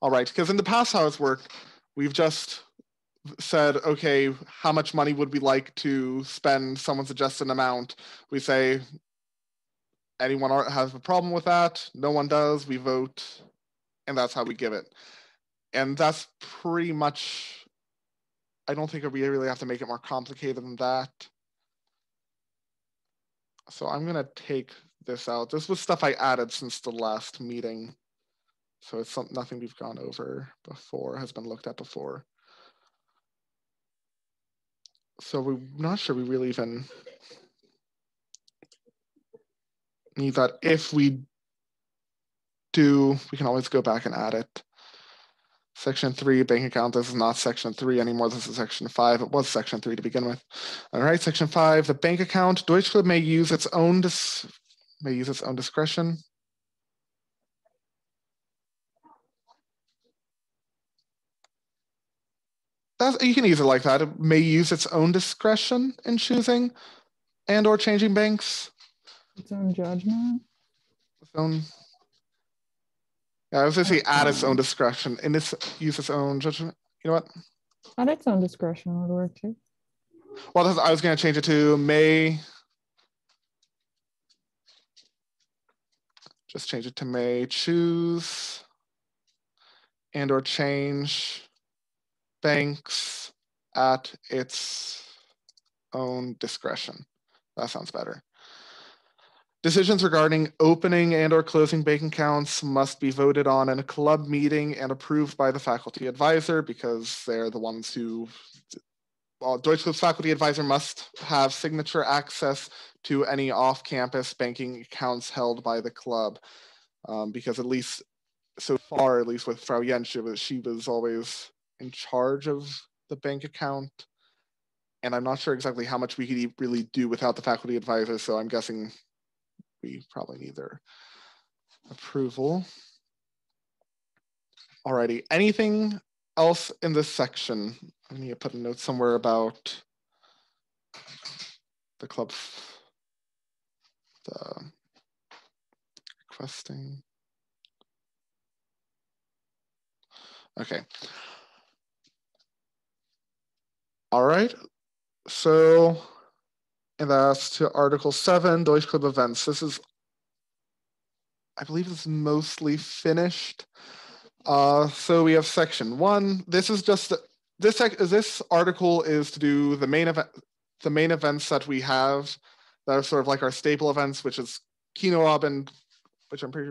All right, because in the past how it's worked, we've just said, okay, how much money would we like to spend? Someone suggests an amount. We say, anyone has a problem with that? No one does. We vote, and that's how we give it. And that's pretty much, I don't think we really have to make it more complicated than that. So I'm going to take this out. This was stuff I added since the last meeting. So it's nothing we've gone over before, has been looked at before. So we're not sure we really even need that. If we do, we can always go back and add it. Section 3, bank account. This is not section 3 anymore. This is section 5. It was section 3 to begin with. All right, section 5, the bank account. Deutschklub may use its own discretion. You can use it like that. It may use its own discretion in choosing and or changing banks. Its own judgment. Yeah, I was going to say at its own discretion and use its own judgment. You know what? At its own discretion would work too. Well, I was going to change it to may. Just change it to may choose and or change banks at its own discretion. That sounds better. Decisions regarding opening and or closing bank accounts must be voted on in a club meeting and approved by the faculty advisor, because they're the ones who, Deutschklub's faculty advisor must have signature access to any off-campus banking accounts held by the club, because at least so far, at least with Frau Jentsch, she was always in charge of the bank account. And I'm not sure exactly how much we could really do without the faculty advisor, so I'm guessing we probably need their approval. Alrighty, anything else in this section? I need to put a note somewhere about the club, the requesting. Okay. All right, so, and that's to Article 7, Deutschklub events. This is, I believe this is mostly finished. So we have section 1. This is just, this article is to do the main events that we have that are sort of like our staple events, which is Kinoabend, which I'm pretty,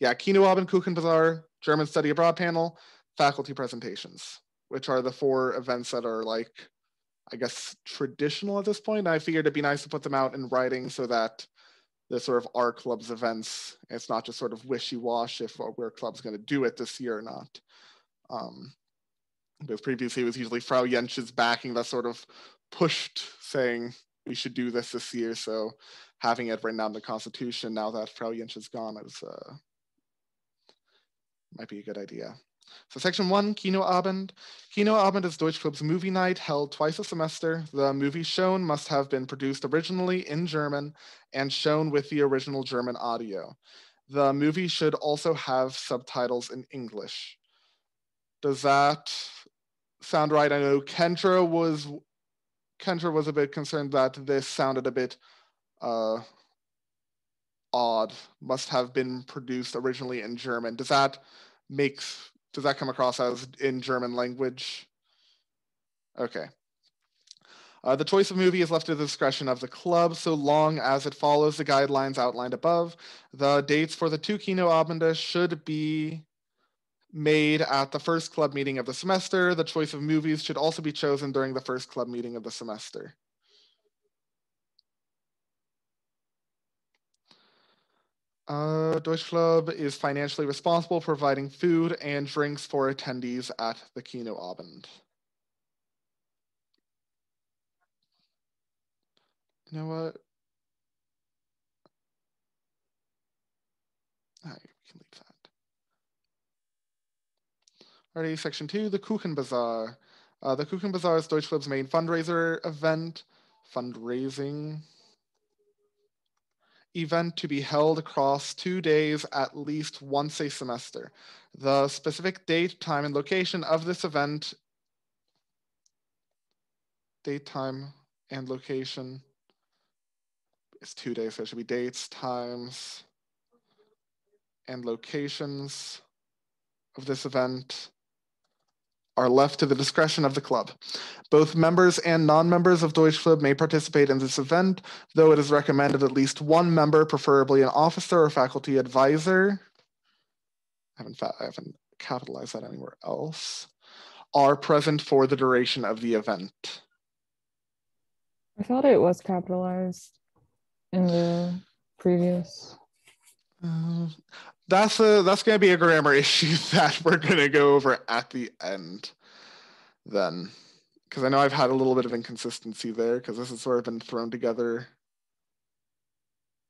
Kinoabend, Kuchen Bazaar, German Study Abroad panel, faculty presentations, which are the 4 events that are like, I guess, traditional at this point. And I figured it'd be nice to put them out in writing so that the sort of our club's events, it's not just sort of wishy-wash if our club's going to do it this year or not. Because previously it was usually Frau Jensch's backing that sort of pushed saying we should do this year. So having it written down in the Constitution now that Frau Jensch is gone is might be a good idea. So section 1, Kinoabend. Kinoabend is Deutschklub's movie night held twice a semester. The movie shown must have been produced originally in German and shown with the original German audio. The movie should also have subtitles in English. Does that sound right? I know Kendra was a bit concerned that this sounded a bit odd. Must have been produced originally in German. Does that come across as in German language? Okay. The choice of movie is left to the discretion of the club so long as it follows the guidelines outlined above. The dates for the 2 Kinoabende should be made at the first club meeting of the semester. The choice of movies should also be chosen during the first club meeting of the semester. Deutschklub is financially responsible, providing food and drinks for attendees at the Kinoabend. You know what? We can leave that. Alrighty, section 2, the Kuchenbazaar. The Kuchenbazaar is Deutschklub's main fundraising event to be held across 2 days at least once a semester. The specific date, time, and location of this event, date, time, and location is 2 days, so it should be dates, times, and locations of this event are left to the discretion of the club. Both members and non-members of Deutschklub may participate in this event, though it is recommended at least one member, preferably an officer or faculty advisor, I haven't capitalized that anywhere else, are present for the duration of the event. I thought it was capitalized in the previous. That's going to be a grammar issue that we're going to go over at the end then. Because I know I've had a little bit of inconsistency there because this has sort of been thrown together,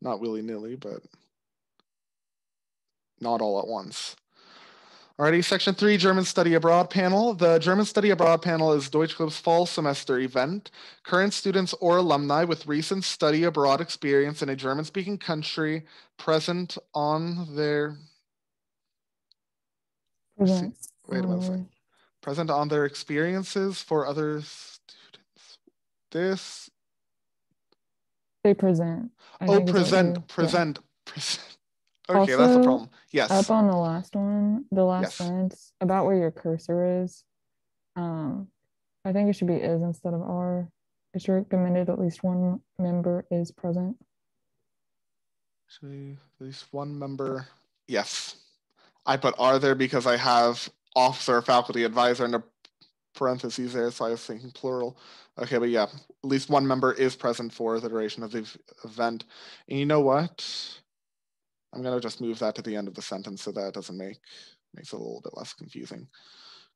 not willy-nilly, but not all at once. Alrighty, section 3, German Study Abroad panel. The German Study Abroad panel is Deutschklub's fall semester event. Current students or alumni with recent study abroad experience in a German-speaking country present on their present on their experiences for other students. They present. Present. Okay, also, that's the problem. Yes. Up on the last one, the last sentence about where your cursor is, I think it should be is instead of are. It's recommended at least one member is present. Actually, at least one member. Yes. I put are there because I have officer, faculty, advisor in the parentheses there, so I was thinking plural. Okay, but yeah, at least one member is present for the duration of the event. And you know what? I'm going to just move that to the end of the sentence so that it doesn't makes it a little bit less confusing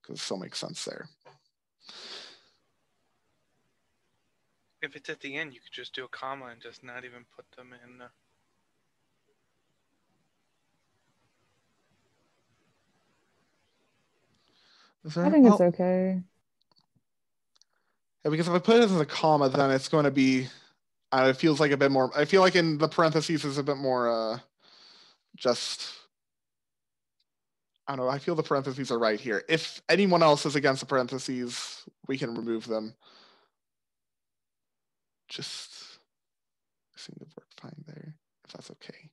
because it still makes sense there. If it's at the end, you could just do a comma and just not even put them in. I think it's okay. Yeah, because if I put it as a comma, then it's going to be, it feels like a bit more, I feel like in the parentheses is a bit more just, I don't know, I feel the parentheses are right here. If anyone else is against the parentheses, we can remove them. Just seem to work fine there, if that's okay.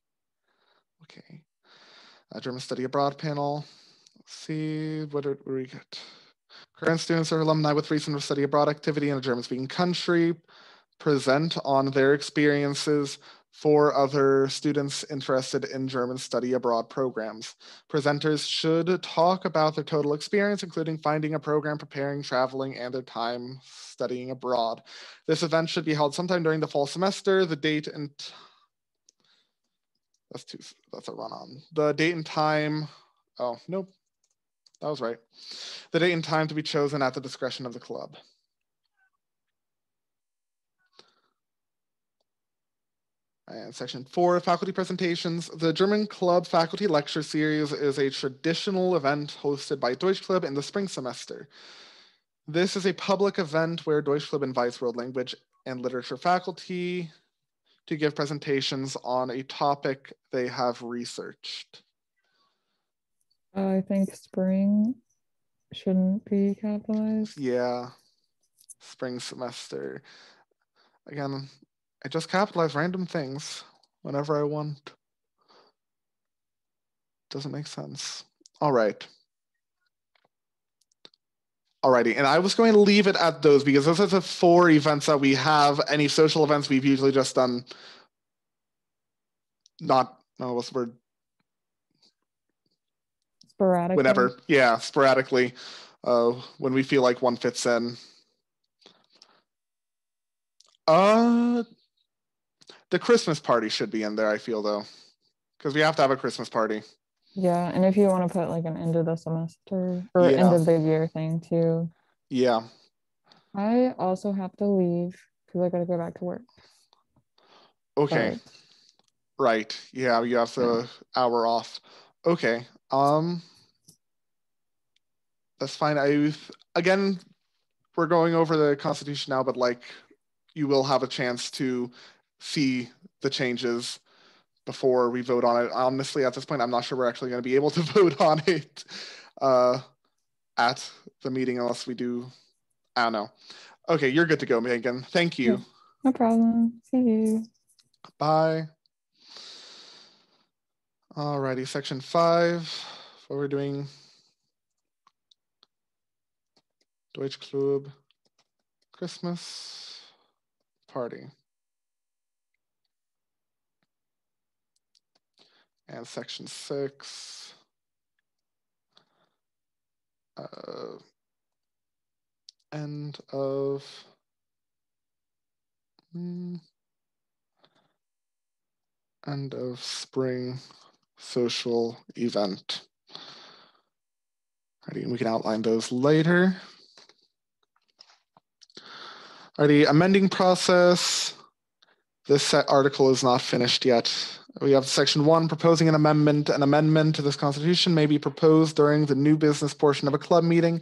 Okay. German Study Abroad panel. Let's see, what do we get? Current students or alumni with recent study abroad activity in a German-speaking country present on their experiences for other students interested in German study abroad programs. Presenters should talk about their total experience, including finding a program, preparing, traveling, and their time studying abroad. This event should be held sometime during the fall semester. The date and that's a run-on. The date and time, oh, nope. That was right. The date and time to be chosen at the discretion of the club. And section 4, faculty presentations. The German Club Faculty Lecture Series is a traditional event hosted by Deutschklub in the spring semester. This is a public event where Deutschklub invites world language and literature faculty to give presentations on a topic they have researched. I think spring shouldn't be capitalized. Yeah, spring semester. Again, I just capitalize random things whenever I want. Doesn't make sense. All right. Alrighty, and I was going to leave it at those because those are the 4 events that we have. Any social events we've usually just done what's the word? Sporadically. Whenever, yeah, sporadically, when we feel like one fits in. The Christmas party should be in there, I feel, though, because we have to have a Christmas party. Yeah, and if you want to put like an end of the semester or end of the year thing too. Yeah. I also have to leave because I got to go back to work. Okay. But, right. Yeah, you have the hour off. Okay. That's fine. Again, we're going over the Constitution now, but like you will have a chance to see the changes before we vote on it. Honestly, at this point, I'm not sure we're actually going to be able to vote on it at the meeting unless we do. I don't know. Okay, you're good to go, Megan. Thank you. Yeah, no problem. See you. Bye. Alrighty, section 5. What we're doing. Deutschklub Christmas party. And section 6. End of spring social event. Alrighty, we can outline those later. Alrighty, amending process. This article is not finished yet. We have section 1, proposing an amendment. An amendment to this constitution may be proposed during the new business portion of a club meeting.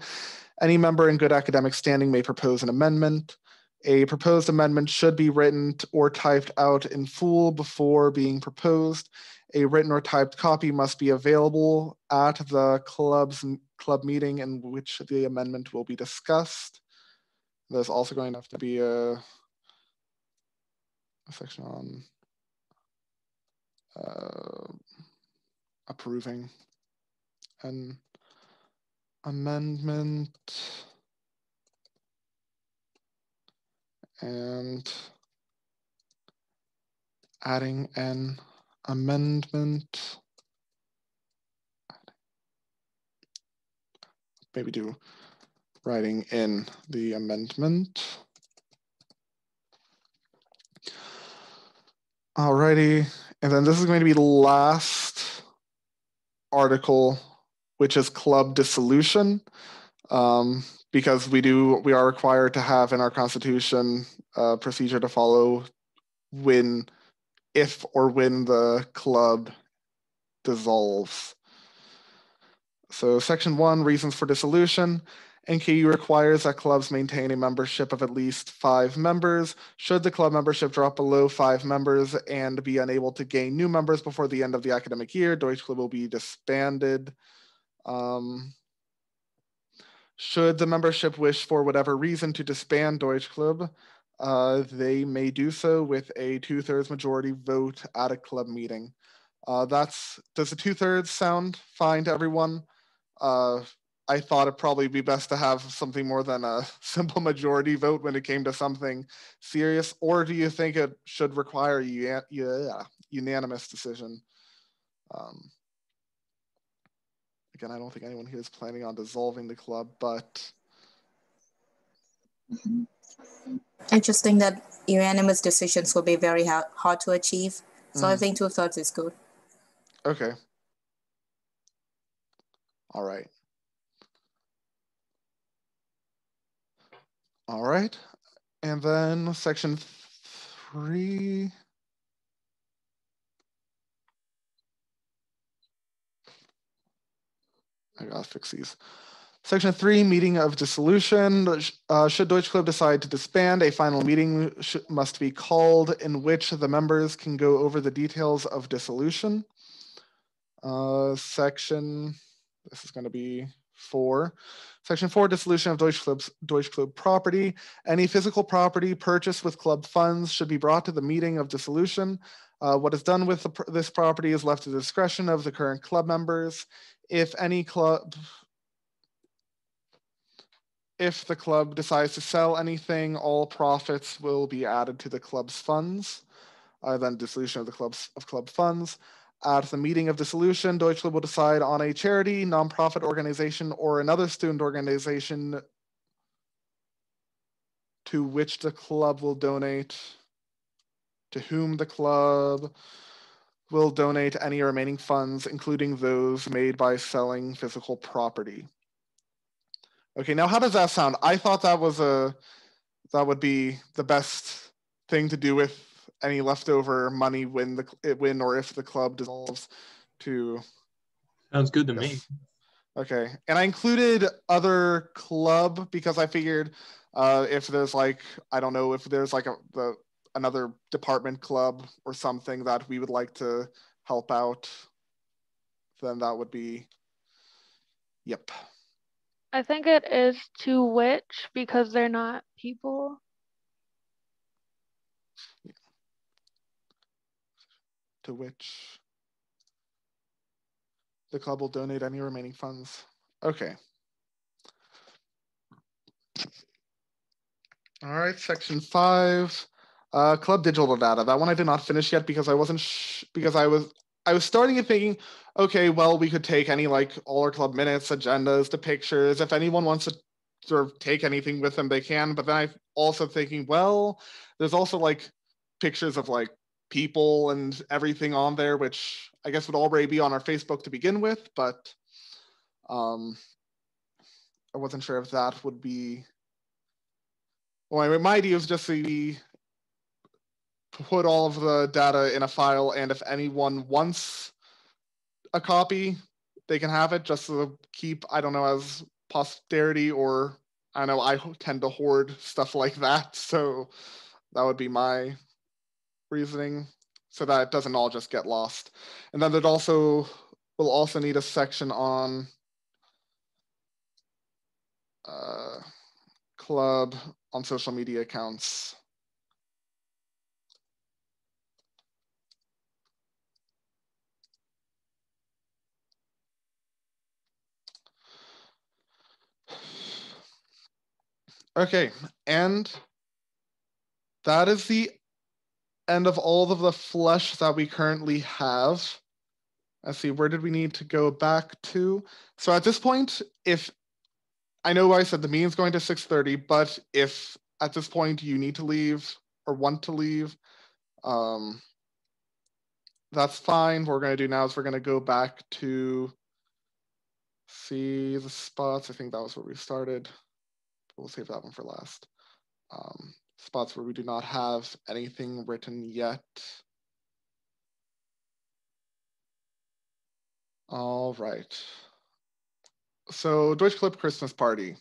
Any member in good academic standing may propose an amendment. A proposed amendment should be written or typed out in full before being proposed. A written or typed copy must be available at the club meeting in which the amendment will be discussed. There's also going to have to be a section on approving an amendment and adding an amendment. Maybe do writing in the amendment. Alrighty, and then this is going to be the last article, which is club dissolution, because we are required to have in our constitution a procedure to follow if or when the club dissolves. So section 1, reasons for dissolution. NKU requires that clubs maintain a membership of at least 5 members. Should the club membership drop below 5 members and be unable to gain new members before the end of the academic year, Deutschklub will be disbanded. Should the membership wish for whatever reason to disband Deutschklub, they may do so with a 2/3 majority vote at a club meeting. Does the 2/3 sound fine to everyone? I thought it'd probably be best to have something more than a simple majority vote when it came to something serious, or do you think it should require a unanimous decision? Again, I don't think anyone here is planning on dissolving the club, but... I just think that unanimous decisions will be very hard to achieve. So I think 2/3 is good. Okay. All right. All right. And then section 3. I gotta fix these. Section 3, meeting of dissolution. Should Deutschklub decide to disband, a final meeting must be called in which the members can go over the details of dissolution. Section, this is going to be 4. Section 4, dissolution of Deutschklub property. Any physical property purchased with club funds should be brought to the meeting of dissolution. What is done with this property is left to the discretion of the current club members. If the club decides to sell anything, all profits will be added to the club's funds. Then dissolution of the club funds. At the meeting of dissolution, Deutschklub will decide on a charity, nonprofit organization, or another student organization to which the club will donate, to whom the club will donate any remaining funds, including those made by selling physical property. Okay, now how does that sound? I thought that would be the best thing to do with any leftover money when or if the club dissolves. Sounds good to me. Okay, and I included other club because I figured if there's like, I don't know, if there's like another department club or something that we would like to help out, then that would be, yep. I think it is to which because they're not people. To which the club will donate any remaining funds. Okay. All right, section 5, club digital data. That one I did not finish yet because I wasn't because I was starting to thinking, okay, well, we could take any like all our club minutes, agendas, the pictures. If anyone wants to sort of take anything with them, they can. But then I'm also thinking, well, there's also like pictures of like people and everything on there, which I guess would already be on our Facebook to begin with, but I wasn't sure if that would be. Well, my idea was just to put all of the data in a file, and if anyone wants a copy, they can have it just to keep, I don't know, as posterity, or I know I tend to hoard stuff like that, so that would be my reasoning, so that it doesn't all just get lost. And then we'll also need a section on club on social media accounts. Okay, and that is the end of all of the flesh that we currently have. Let's see, where did we need to go back to? So at this point, if I know I said the meeting's going to 6:30, but if at this point you need to leave or want to leave, that's fine. What we're going to do now is we're going to go back to see the spots. I think that was where we started. We'll save that one for last. Spots where we do not have anything written yet. All right. So Deutschklub Christmas party.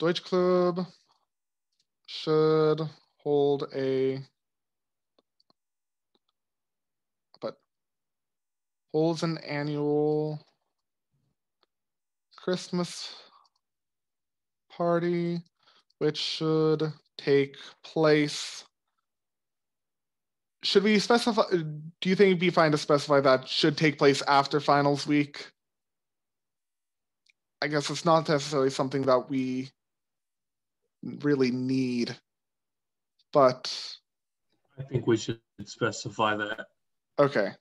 Deutschklub should hold holds an annual Christmas party, which should take place. Should we specify, do you think it'd be fine to specify that should take place after finals week? I guess it's not necessarily something that we really need, but I think we should specify that. Okay.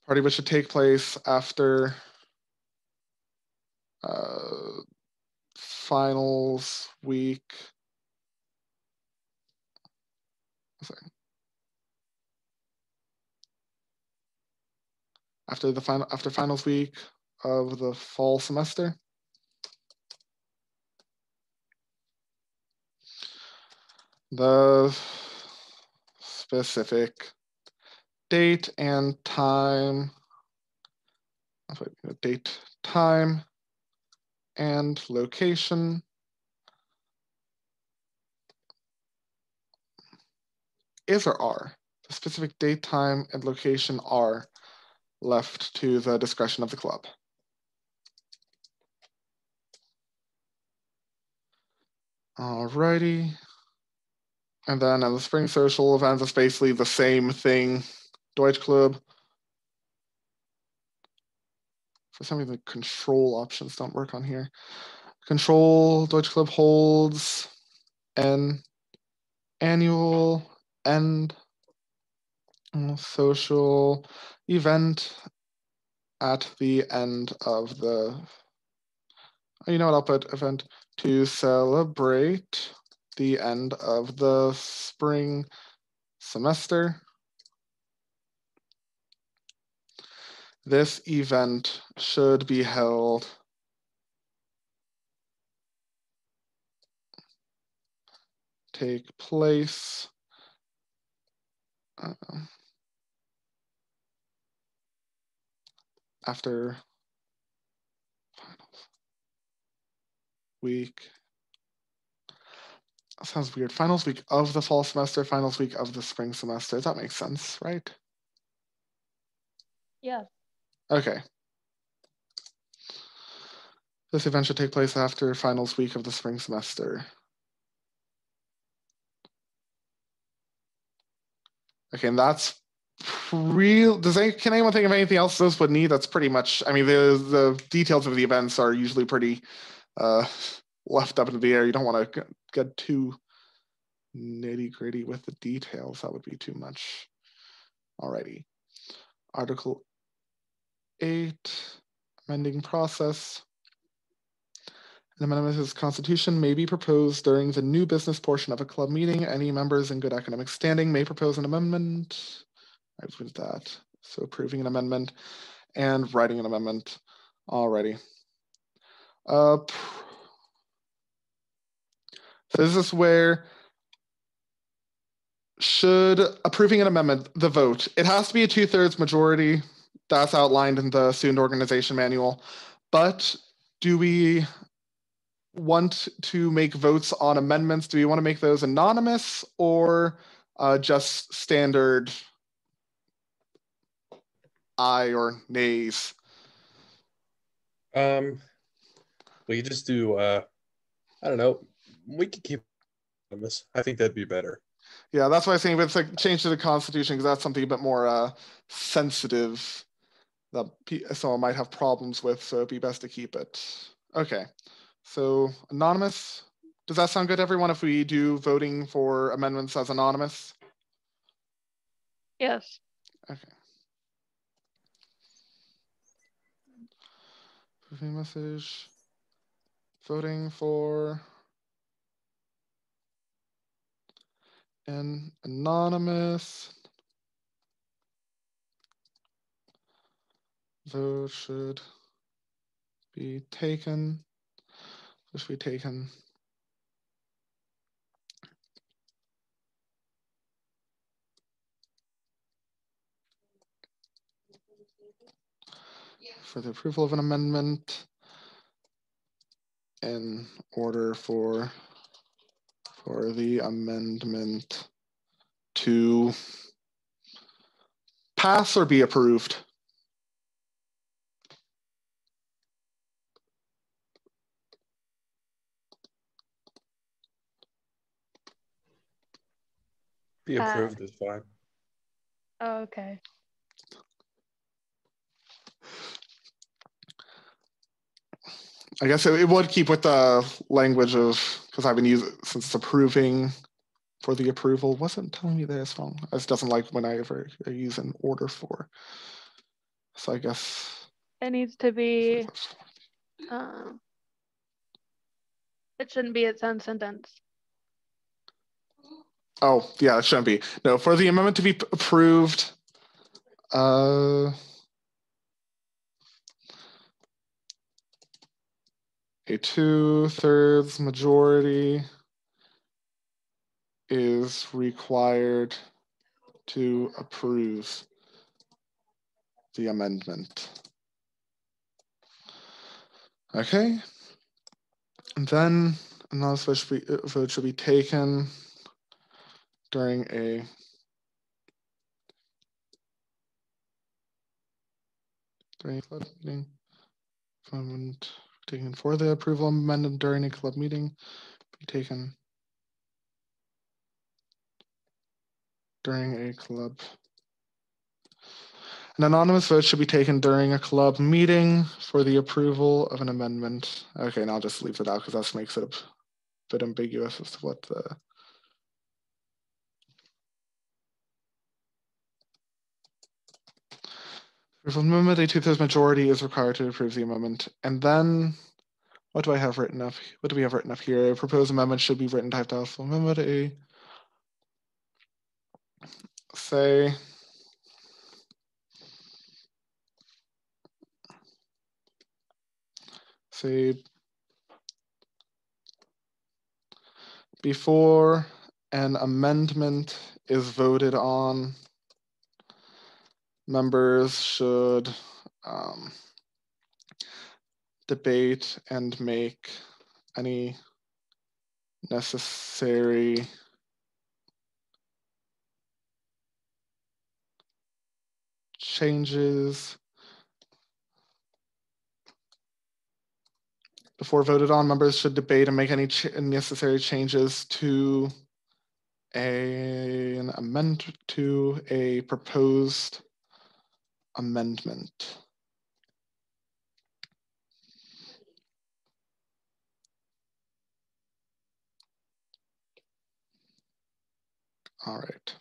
Party which should take place after finals week. Sorry. after finals week of the fall semester. The specific date and time, date, time, and location is or are. The specific date, time, and location are left to the discretion of the club. Alrighty. And then in the spring social events, it's basically the same thing. Deutschklub. For some reason, the control options don't work on here. Control, Deutschklub holds an annual and social event at the end of the, you know what, I'll put event to celebrate the end of the spring semester. This event should be held take place after finals week. That sounds weird. Finals week of the fall semester, finals week of the spring semester. That makes sense, right? Yeah. Okay. This event should take place after finals week of the spring semester. Okay, and can anyone think of anything else those would need? That's pretty much, I mean, the details of the events are usually pretty left up in the air. You don't want to get too nitty gritty with the details. That would be too much. Alrighty. Article 8, amending process. An amendment to the Constitution may be proposed during the new business portion of a club meeting. Any members in good academic standing may propose an amendment. I put that. So approving an amendment and writing an amendment. Alrighty. So this is where should approving an amendment, the vote, it has to be a 2/3 majority. That's outlined in the student organization manual. But do we want to make votes on amendments? Do we want to make those anonymous or just standard aye or nays? We could just do, I don't know, we could keep anonymous. I think that'd be better. Yeah, that's why I'm saying it's like change to the Constitution, because that's something a bit more sensitive that someone might have problems with, so it'd be best to keep it. Okay, so anonymous. Does that sound good to everyone if we do voting for amendments as anonymous? Yes. Okay. Moving message. Voting for an anonymous vote should be taken. For the approval of an amendment in order for the amendment to pass or be approved. Be approved is fine. Oh, okay. I guess it would keep with the language of, because I've been using, since it's approving for the approval, wasn't telling me that it's wrong. It just doesn't like when I ever use an order for. So I guess. It needs to be, it shouldn't be its own sentence. Oh, yeah, it shouldn't be. No, for the amendment to be approved, a 2/3 majority is required to approve the amendment. Okay. And then another vote should be taken during a club meeting. Amendment taken for the approval amendment during a club meeting be taken during a club. An anonymous vote should be taken during a club meeting for the approval of an amendment. Okay, and I'll just leave it out because that makes it a bit ambiguous as to what the amendment. A 2/3 majority is required to approve the amendment. And then what do I have written up? What do we have written up here? A proposed amendment should be written typed out. So amendment A, say before an amendment is voted on, members should debate and make any necessary changes before voted on. Members should debate and make any necessary changes to an amendment to a proposed amendment. All right.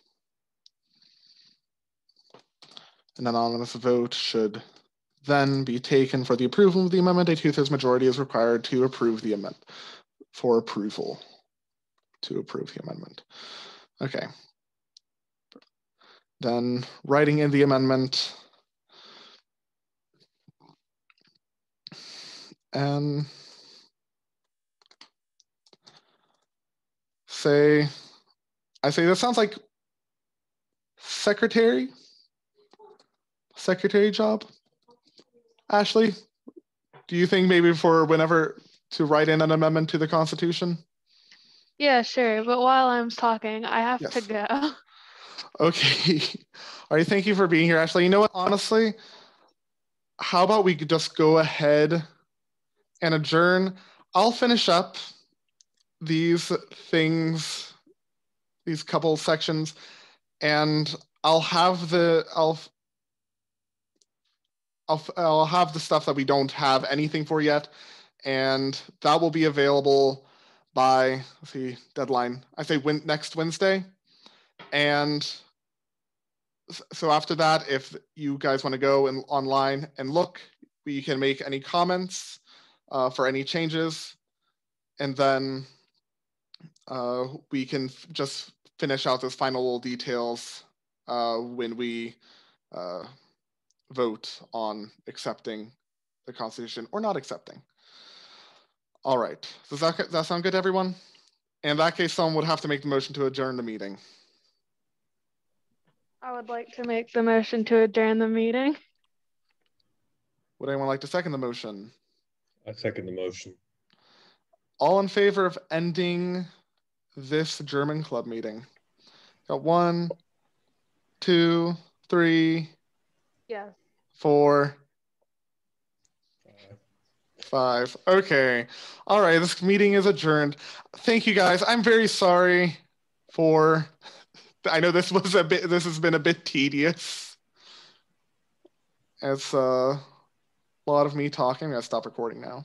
An anonymous vote should then be taken for the approval of the amendment. A 2/3 majority is required to approve the amendment for approval to approve the amendment. Okay. Then writing in the amendment and I say that sounds like secretary job. Ashley, do you think maybe for whenever to write in an amendment to the Constitution? Yeah, sure. But while I'm talking, I have Yes. to go. Okay. All right. Thank you for being here, Ashley. You know what? Honestly, how about we could just go ahead and adjourn? I'll finish up these things, these couple sections, and I'll have the I'll have the stuff that we don't have anything for yet, and that will be available by, let's see, deadline. I say next Wednesday. And so after that, if you guys want to go online and look, we can make any comments for any changes, and then we can just finish out those final little details when we vote on accepting the Constitution or not accepting. All right. Does that sound good, everyone? In that case, someone would have to make the motion to adjourn the meeting. I would like to make the motion to adjourn the meeting. Would anyone like to second the motion? I second the motion. All in favor of ending this German club meeting? Got 1, 2, 3. Yes. 4, 5. Okay. All right. This meeting is adjourned. Thank you, guys. I'm very sorry for. I know this has been a bit tedious. It's a lot of me talking. I'm gonna stop recording now.